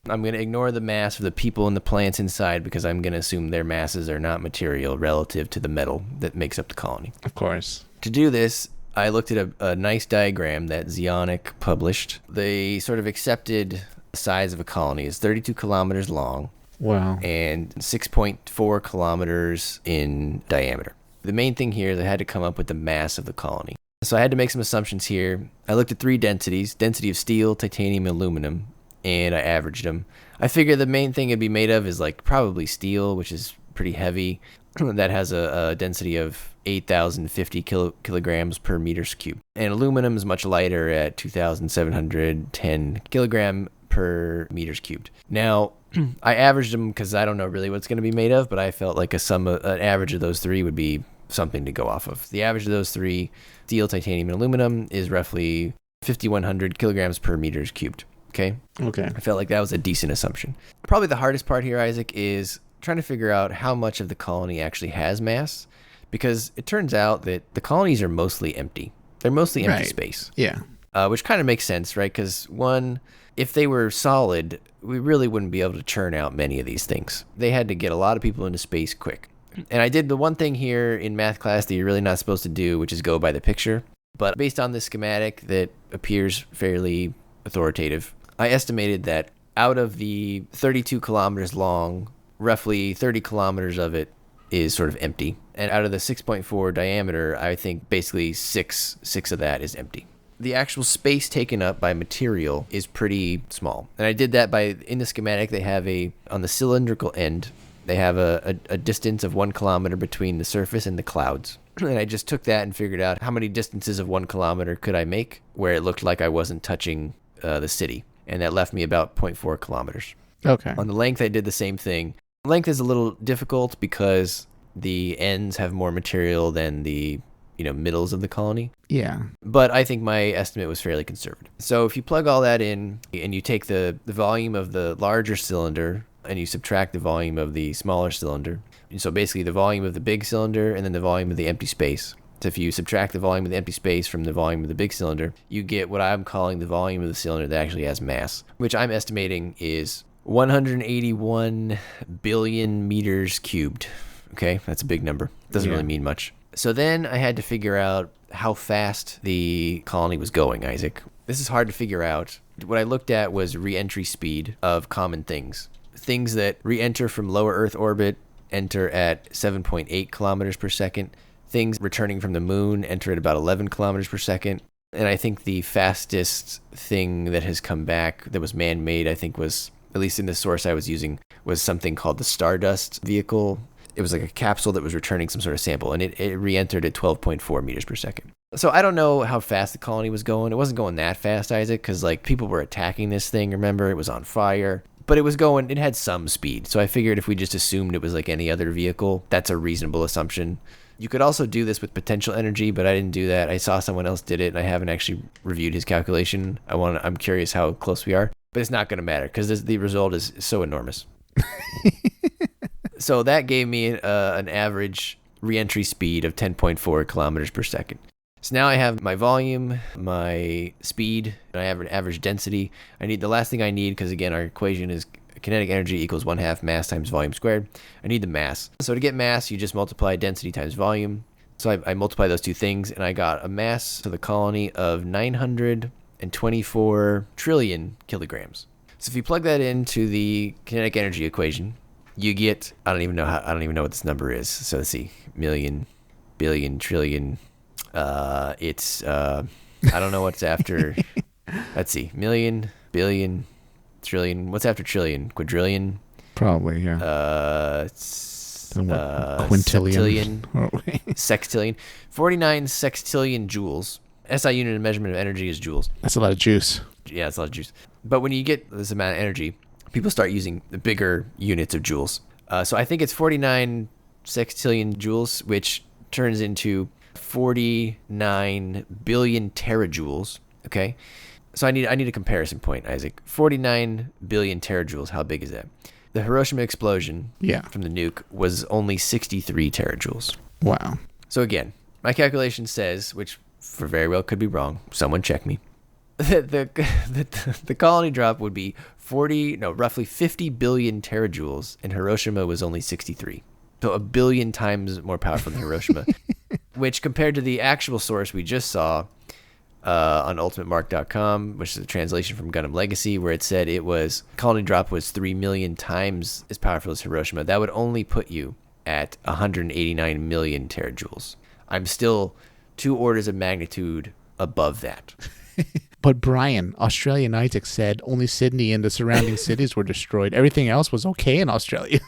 I'm going to ignore the mass of the people and the plants inside because I'm going to assume their masses are not material relative to the metal that makes up the colony. Of course. To do this, I looked at a nice diagram that Zeonic published. They sort of accepted the size of a colony is 32 kilometers long. Wow. And 6.4 kilometers in diameter. The main thing here is I had to come up with the mass of the colony. So I had to make some assumptions here. I looked at 3 densities, density of steel, titanium, and aluminum, and I averaged them. I figured the main thing it'd be made of is like probably steel, which is pretty heavy. That has a density of 8,050 kilograms per meters cubed. And aluminum is much lighter at 2,710 kilogram per meters cubed. Now, I averaged them because I don't know really what it's going to be made of, but I felt like an average of those three would be something to go off of. The average of those three, steel, titanium, and aluminum, is roughly 5,100 kilograms per meters cubed. Okay? Okay. I felt like that was a decent assumption. Probably the hardest part here, Isaac, is trying to figure out how much of the colony actually has mass, because it turns out that the colonies are mostly empty. They're mostly empty space. Yeah. Which kind of makes sense, right? Because one, if they were solid, we really wouldn't be able to churn out many of these things. They had to get a lot of people into space quick. And I did the one thing here in math class that you're really not supposed to do, which is go by the picture. But based on this schematic that appears fairly authoritative, I estimated that out of the 32 kilometers long, roughly 30 kilometers of it is sort of empty. And out of the 6.4 diameter, I think basically six of that is empty. The actual space taken up by material is pretty small. And I did that in the schematic, they have on the cylindrical end, they have a distance of 1 kilometer between the surface and the clouds. And I just took that and figured out how many distances of 1 kilometer could I make where it looked like I wasn't touching the city. And that left me about 0.4 kilometers. Okay. On the length, I did the same thing. Length is a little difficult because the ends have more material than the middles of the colony. Yeah. But I think my estimate was fairly conservative. So if you plug all that in and you take the volume of the larger cylinder and you subtract the volume of the smaller cylinder, so basically the volume of the big cylinder and then the volume of the empty space. So if you subtract the volume of the empty space from the volume of the big cylinder, you get what I'm calling the volume of the cylinder that actually has mass, which I'm estimating is 181 billion meters cubed. Okay, that's a big number. Doesn't really mean much. So then I had to figure out how fast the colony was going, Isaac. This is hard to figure out. What I looked at was re-entry speed of common things. Things that re-enter from lower Earth orbit enter at 7.8 kilometers per second. Things returning from the moon enter at about 11 kilometers per second. And I think the fastest thing that has come back that was man-made, I think was, at least in the source I was using, was something called the Stardust vehicle. It was like a capsule that was returning some sort of sample, and it re-entered at 12.4 meters per second. So I don't know how fast the colony was going. It wasn't going that fast, Isaac, because people were attacking this thing, remember? It was on fire. But it had some speed. So I figured if we just assumed it was like any other vehicle, that's a reasonable assumption. You could also do this with potential energy, but I didn't do that. I saw someone else did it, and I haven't actually reviewed his calculation. I'm curious how close we are, but it's not going to matter because the result is so enormous. So that gave me an average re-entry speed of 10.4 kilometers per second. So now I have my volume, my speed, and I have an average density. The last thing I need, because again, our equation is kinetic energy equals 1/2 mass times volume squared. I need the mass. So to get mass, you just multiply density times volume. So I multiply those two things, and I got a mass to the colony of 924 trillion kilograms. So if you plug that into the kinetic energy equation, you get, I don't even know what this number is. So let's see, million, billion, trillion. I don't know what's after. Let's see, million, billion, trillion. What's after trillion? Quadrillion? Probably, yeah. Quintillion. Sextillion. 49 sextillion joules. SI unit of measurement of energy is joules. That's a lot of juice. Yeah, it's a lot of juice. But when you get this amount of energy, people start using the bigger units of joules. So I think it's 49 sextillion joules, which turns into 49 billion terajoules. Okay, so I need a comparison point, Isaac. 49 billion terajoules. How big is that? The Hiroshima explosion from the nuke was only 63 terajoules. Wow. So again, my calculation says, which for very well could be wrong. Someone check me. The colony drop would be roughly 50 billion terajoules, and Hiroshima was only 63. So 1 billion times more powerful than Hiroshima, which compared to the actual source we just saw on ultimatemark.com, which is a translation from Gundam Legacy, where it said colony drop was 3 million times as powerful as Hiroshima. That would only put you at 189 million terajoules. I'm still 2 orders of magnitude above that. But Brian, Australian Isaac said only Sydney and the surrounding cities were destroyed. Everything else was okay in Australia.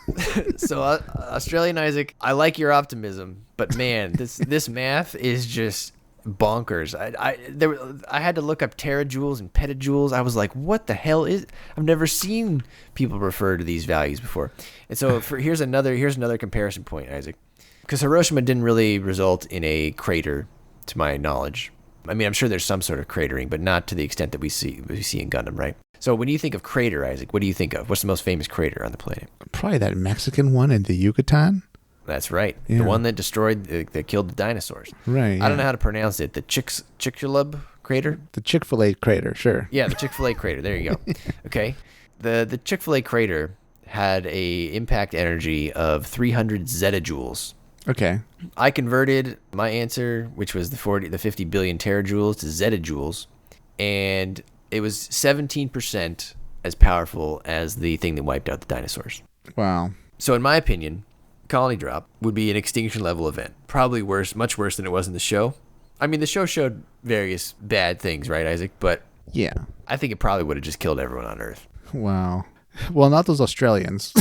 So Australian Isaac, I like your optimism, but man, this math is just bonkers. I had to look up terajoules and petajoules. I was like, what the hell is? I've never seen people refer to these values before. And so here's another comparison point, Isaac, because Hiroshima didn't really result in a crater, to my knowledge. I mean, I'm sure there's some sort of cratering, but not to the extent that we see in Gundam, right? So when you think of crater, Isaac, what do you think of? What's the most famous crater on the planet? Probably that Mexican one in the Yucatan. That's right. Yeah. The one that that killed the dinosaurs. Right. I don't know how to pronounce it. The Chicxulub crater? The Chick-fil-A crater, sure. Yeah, the Chick-fil-A crater. There you go. Okay. The Chick-fil-A crater had a impact energy of 300 zettajoules. Okay. I converted my answer, which was the 50 billion terajoules, to zettajoules, and it was 17% as powerful as the thing that wiped out the dinosaurs. Wow. So in my opinion, colony drop would be an extinction level event. Probably worse, much worse than it was in the show. I mean, the show showed various bad things, right, Isaac? But yeah, I think it probably would have just killed everyone on Earth. Wow. Well, not those Australians.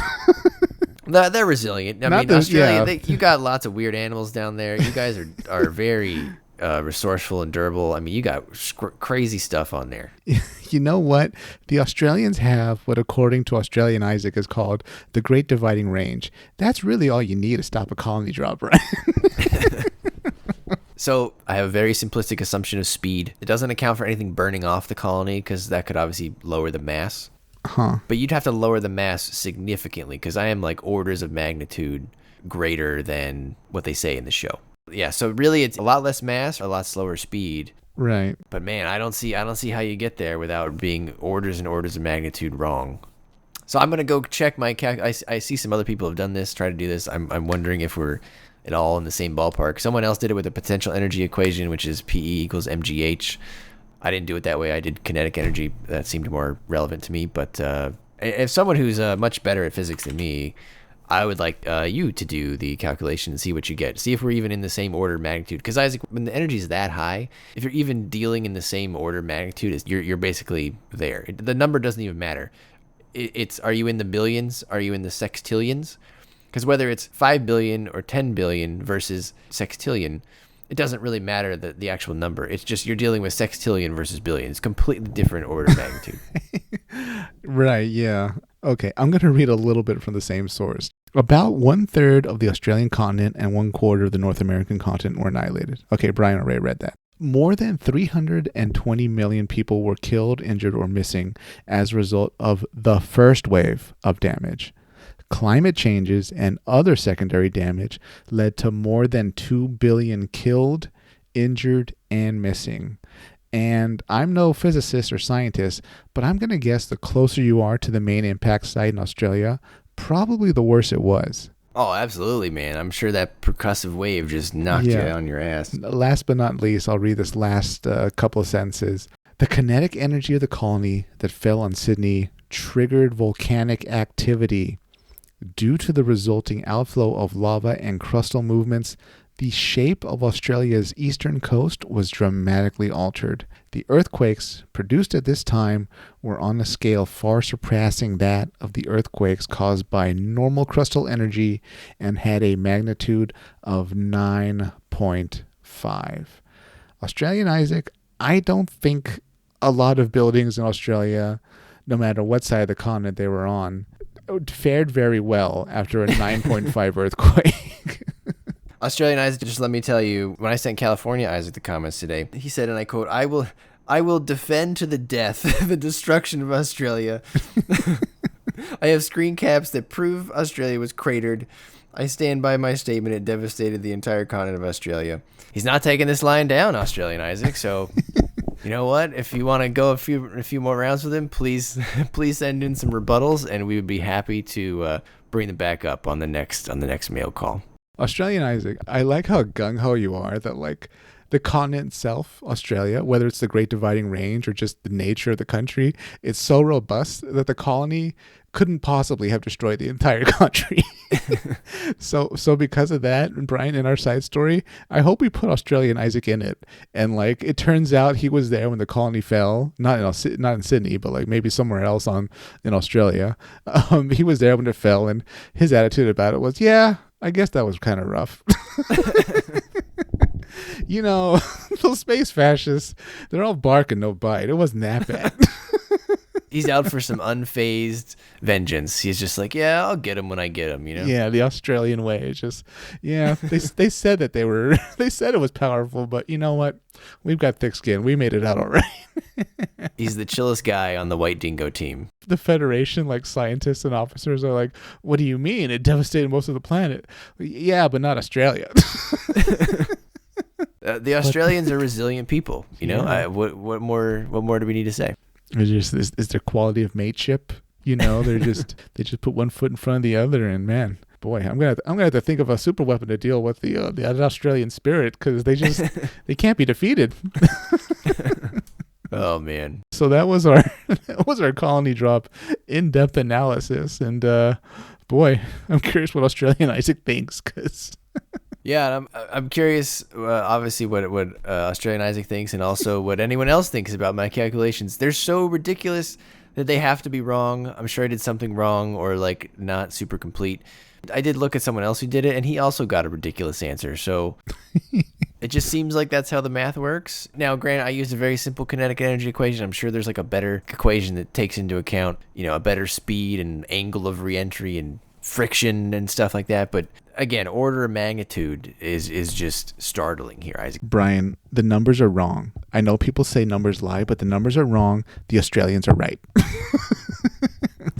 They're resilient. I mean, Australia, you got lots of weird animals down there. You guys are very resourceful and durable. I mean, you got crazy stuff on there. You know what? The Australians have what, according to Australian Isaac, is called the Great Dividing Range. That's really all you need to stop a colony drop, right? So I have a very simplistic assumption of speed. It doesn't account for anything burning off the colony because that could obviously lower the mass. Huh. But you'd have to lower the mass significantly because I am like orders of magnitude greater than what they say in the show. Yeah, so really it's a lot less mass, a lot slower speed. Right. But man, I don't see how you get there without being orders and orders of magnitude wrong. So I'm gonna go check my I see some other people have done this, try to do this. I'm wondering if we're at all in the same ballpark. Someone else did it with a potential energy equation, which is PE equals mgh. I didn't do it that way. I did kinetic energy. That seemed more relevant to me. But if someone who's much better at physics than me, I would like you to do the calculation and see what you get. See if we're even in the same order of magnitude. Because Isaac, when the energy is that high, if you're even dealing in the same order of magnitude, you're basically there. The number doesn't even matter. It's are you in the billions? Are you in the sextillions? Because whether it's 5 billion or 10 billion versus sextillion, it doesn't really matter the actual number. It's just you're dealing with sextillion versus billion. It's completely different order of magnitude. Right, yeah. Okay, I'm going to read a little bit from the same source. About 1/3 of the Australian continent and 1/4 of the North American continent were annihilated. Okay, Brian already read that. More than 320 million people were killed, injured, or missing as a result of the first wave of damage. Climate changes and other secondary damage led to more than 2 billion killed, injured, and missing. And I'm no physicist or scientist, but I'm going to guess the closer you are to the main impact site in Australia, probably the worse it was. Oh, absolutely, man. I'm sure that percussive wave just knocked you on your ass. Last but not least, I'll read this last couple of sentences. The kinetic energy of the colony that fell on Sydney triggered volcanic activity. Due to the resulting outflow of lava and crustal movements, the shape of Australia's eastern coast was dramatically altered. The earthquakes produced at this time were on a scale far surpassing that of the earthquakes caused by normal crustal energy and had a magnitude of 9.5. Australian Isaac, I don't think a lot of buildings in Australia, no matter what side of the continent they were on, fared very well after a 9.5 earthquake. Australian Isaac, just let me tell you, when I sent California Isaac the comments today, he said, and I quote, I will defend to the death the destruction of Australia. I have screen caps that prove Australia was cratered. I stand by my statement. It devastated the entire continent of Australia. He's not taking this line down, Australian Isaac, so... You know what? If you want to go a few more rounds with him, please send in some rebuttals, and we would be happy to bring them back up on the next mail call. Australian Isaac, I like how gung-ho you are that like the continent itself, Australia, whether it's the Great Dividing Range or just the nature of the country, it's so robust that the colony couldn't possibly have destroyed the entire country. So because of that, Brian, in our side story, I hope we put Australian Isaac in it. And like it turns out he was there when the colony fell, not in Sydney, but like maybe somewhere else in Australia. He was there when it fell, and his attitude about it was, yeah, I guess that was kind of rough. those space fascists, they're all bark and no bite. It wasn't that bad. He's out for some unfazed vengeance. He's just like, yeah, I'll get him when I get him, Yeah, the Australian way. It's just, yeah, they said that they said it was powerful, but you know what? We've got thick skin. We made it out all right. He's the chillest guy on the White Dingo team. The Federation, like scientists and officers are like, what do you mean? It devastated most of the planet. Yeah, but not Australia. The Australians are resilient people, Yeah. What more do we need to say? Is there quality of mateship? They just put one foot in front of the other, and man, boy, I'm gonna have to think of a super weapon to deal with the Australian spirit, because they can't be defeated. Oh man. So that was our colony drop in-depth analysis, and boy, I'm curious what Australian Isaac thinks, because. Yeah, and I'm curious, obviously, what Australian Isaac thinks, and also what anyone else thinks about my calculations. They're so ridiculous that they have to be wrong. I'm sure I did something wrong or like not super complete. I did look at someone else who did it, and he also got a ridiculous answer. So it just seems like that's how the math works. Now, granted, I used a very simple kinetic energy equation. I'm sure there's like a better equation that takes into account, a better speed and angle of reentry and friction and stuff like that. But again, order of magnitude is just startling here, Isaac. Brian, the numbers are wrong. I know people say numbers lie, but the numbers are wrong. The Australians are right.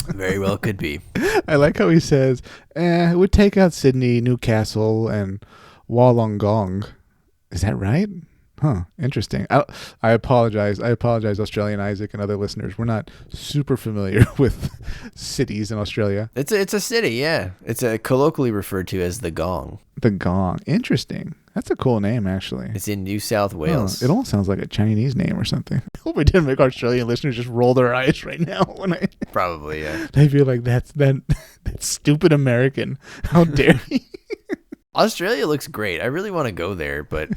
Very well could be. I like how he says, it would take out Sydney, Newcastle, and Wollongong. Is that right? Huh. Interesting. I apologize. Australian Isaac and other listeners. We're not super familiar with cities in Australia. It's a city, yeah. It's colloquially referred to as the Gong. The Gong. Interesting. That's a cool name, actually. It's in New South Wales. It almost sounds like a Chinese name or something. I hope I didn't make Australian listeners just roll their eyes right now when I. Probably, yeah. They feel like that's stupid American. How dare he? Australia looks great. I really want to go there, but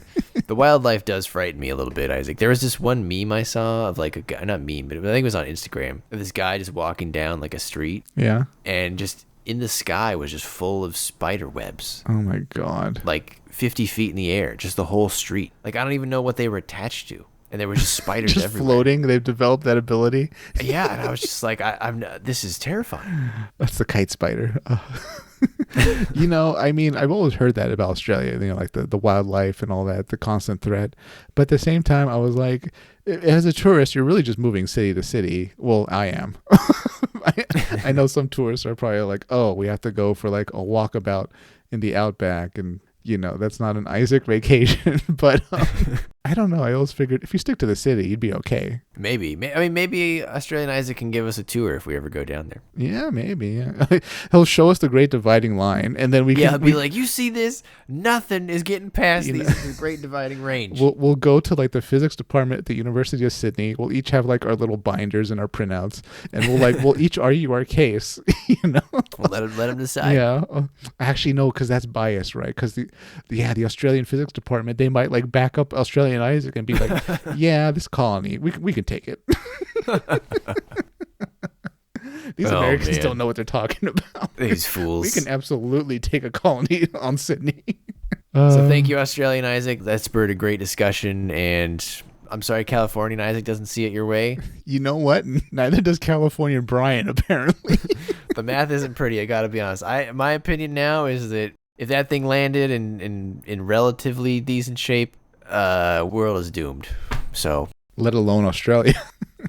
the wildlife does frighten me a little bit, Isaac. There was this one meme I saw of like a guy, not meme, but I think it was on Instagram, of this guy just walking down like a street. Yeah. And just in the sky was just full of spider webs. Oh my God. Like 50 feet in the air, just the whole street. Like I don't even know what they were attached to. And there were just spiders just everywhere. Floating. They've developed that ability. Yeah, and I was just like, this is terrifying. That's the kite spider. I've always heard that about Australia, like the wildlife and all that, the constant threat. But at the same time, I was like, as a tourist, you're really just moving city to city. Well, I am. I know some tourists are probably like, oh, we have to go for like a walkabout in the outback, and that's not an Isaac vacation. But I don't know. I always figured if you stick to the city, you'd be okay. Maybe. Maybe Australian Isaac can give us a tour if we ever go down there. Yeah, maybe. Yeah. He'll show us the Great Dividing Line, and then he'll be like, you see this? Nothing is getting past the Great Dividing Range. We'll go to like the physics department at the University of Sydney. We'll each have like our little binders and our printouts, and we'll each argue our case. We'll let him decide. Yeah. Actually, no, because that's biased, right? Because the Australian physics department, they might like back up Australian Isaac and be like, yeah, this colony, we can take it. These Americans don't know what they're talking about. These fools. We can absolutely take a colony on Sydney. So thank you, Australian Isaac. That spurred a great discussion, and I'm sorry Californian Isaac doesn't see it your way. You know what? Neither does Californian Brian, apparently. The math isn't pretty, I gotta be honest. My opinion now is that if that thing landed in relatively decent shape, world is doomed. So, let alone Australia.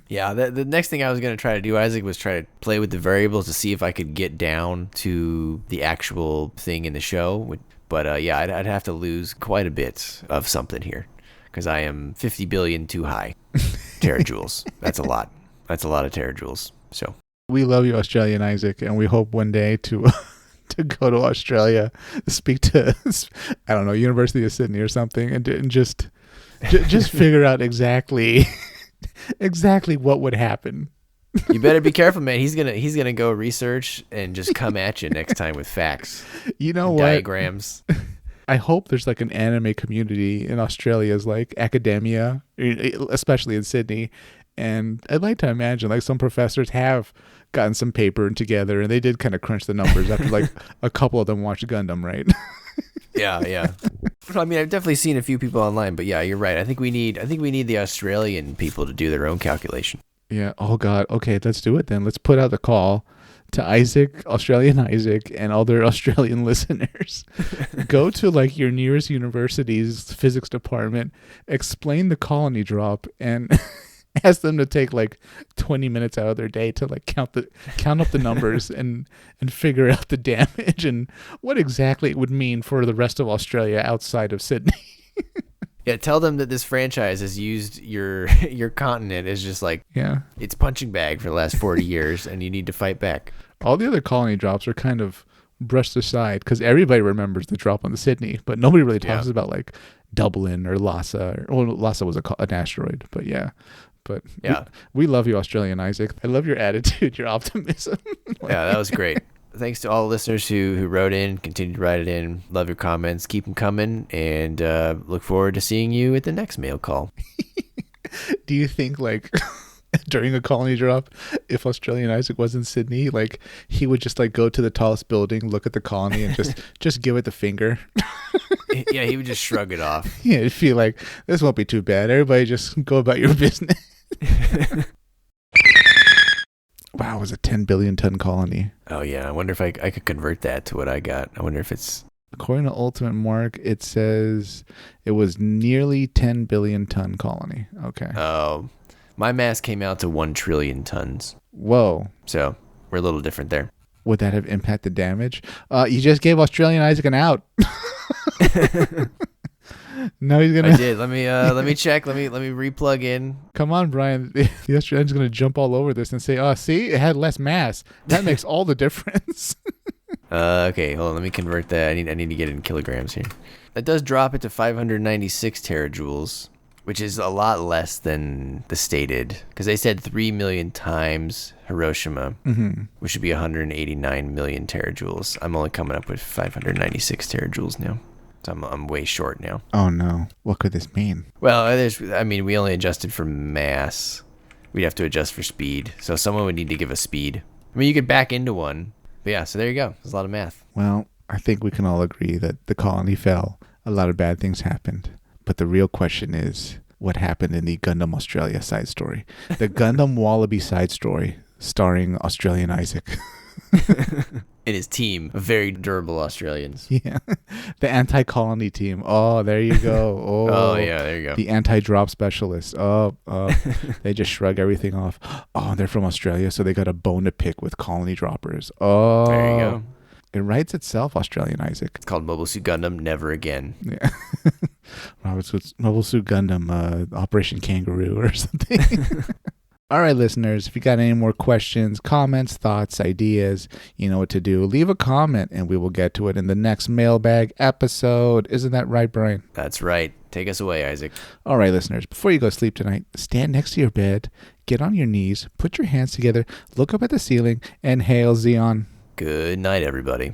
Yeah, the next thing I was going to try to do, Isaac, was try to play with the variables to see if I could get down to the actual thing in the show. But yeah, I'd have to lose quite a bit of something here because I am 50 billion too high terajoules. That's a lot. That's a lot of terajoules. So we love you, Australian Isaac, and we hope one day to go to Australia, speak to, I don't know, University of Sydney or something, and just figure out exactly what would happen. You better be careful, man. He's gonna go research and just come at you next time with facts. You know what? Diagrams. I hope there's like an anime community in Australia's like academia, especially in Sydney. And I'd like to imagine like some professors have gotten some paper together and they did kind of crunch the numbers after like a couple of them watched Gundam, right? Yeah, yeah. I mean, I've definitely seen a few people online, but yeah, you're right. I think we need the Australian people to do their own calculation. Yeah. Oh God. Okay, let's do it then. Let's put out the call to Isaac, Australian Isaac, and other Australian listeners. Go to like your nearest university's physics department, explain the colony drop, and ask them to take like 20 minutes out of their day to like count up the numbers and figure out the damage and what exactly it would mean for the rest of Australia outside of Sydney. Yeah, tell them that this franchise has used your your continent as just like Yeah. its punching bag for the last 40 years, and you need to fight back. All the other colony drops are kind of brushed aside because everybody remembers the drop on the Sydney, but nobody really talks about like Dublin or Lhasa. Well, Lhasa was an asteroid, but yeah. But Yeah. we love you, Australian Isaac. I love your attitude, your optimism. Yeah, that was great. Thanks to all the listeners who wrote in, continue to write it in. Love your comments. Keep them coming, and look forward to seeing you at the next mail call. Do you think like during a colony drop, if Australian Isaac was in Sydney, like he would just like go to the tallest building, look at the colony, and just give it the finger? Yeah, he would just shrug it off. Yeah, it'd feel like this won't be too bad. Everybody just go about your business. Wow, it was a 10 billion ton colony. Oh, yeah. I wonder if I could convert that to what I got. I wonder if it's... According to Ultimate Mark, it says it was nearly 10 billion ton colony. Okay. Oh, my mass came out to 1 trillion tons. Whoa. So we're a little different there. Would that have impacted damage? You just gave Australian Isaac an out. No, he's gonna. I did. Let me check. Let me replug in. Come on, Brian. The Australian's gonna jump all over this and say, "Oh, see, it had less mass. That makes all the difference." Okay, hold on. Let me convert that. I need to get it in kilograms here. That does drop it to 596 terajoules, which is a lot less than the stated, because they said 3 million times Hiroshima, which would be 189 million terajoules. I'm only coming up with 596 terajoules now. So I'm way short now. Oh no! What could this mean? Well, we only adjusted for mass. We'd have to adjust for speed. So someone would need to give us speed. I mean, you could back into one. But yeah, so there you go. There's a lot of math. Well, I think we can all agree that the colony fell. A lot of bad things happened. But the real question is, what happened in the Gundam Australia side story? The Gundam Wallaby side story starring Australian Isaac. And his team of very durable Australians. Yeah. The anti-colony team. Oh, there you go. Oh, yeah, there you go. The anti-drop specialists. Oh, they just shrug everything off. Oh, they're from Australia, so they got a bone to pick with colony droppers. Oh. There you go. It writes itself, Australian Isaac. It's called Mobile Suit Gundam Never Again. Yeah. Mobile Suit Gundam Operation Kangaroo or something. All right, listeners, if you got any more questions, comments, thoughts, ideas, you know what to do. Leave a comment and we will get to it in the next mailbag episode. Isn't that right, Brian? That's right. Take us away, Isaac. All right, listeners, before you go to sleep tonight, stand next to your bed, get on your knees, put your hands together, look up at the ceiling, and hail Zeon. Good night, everybody.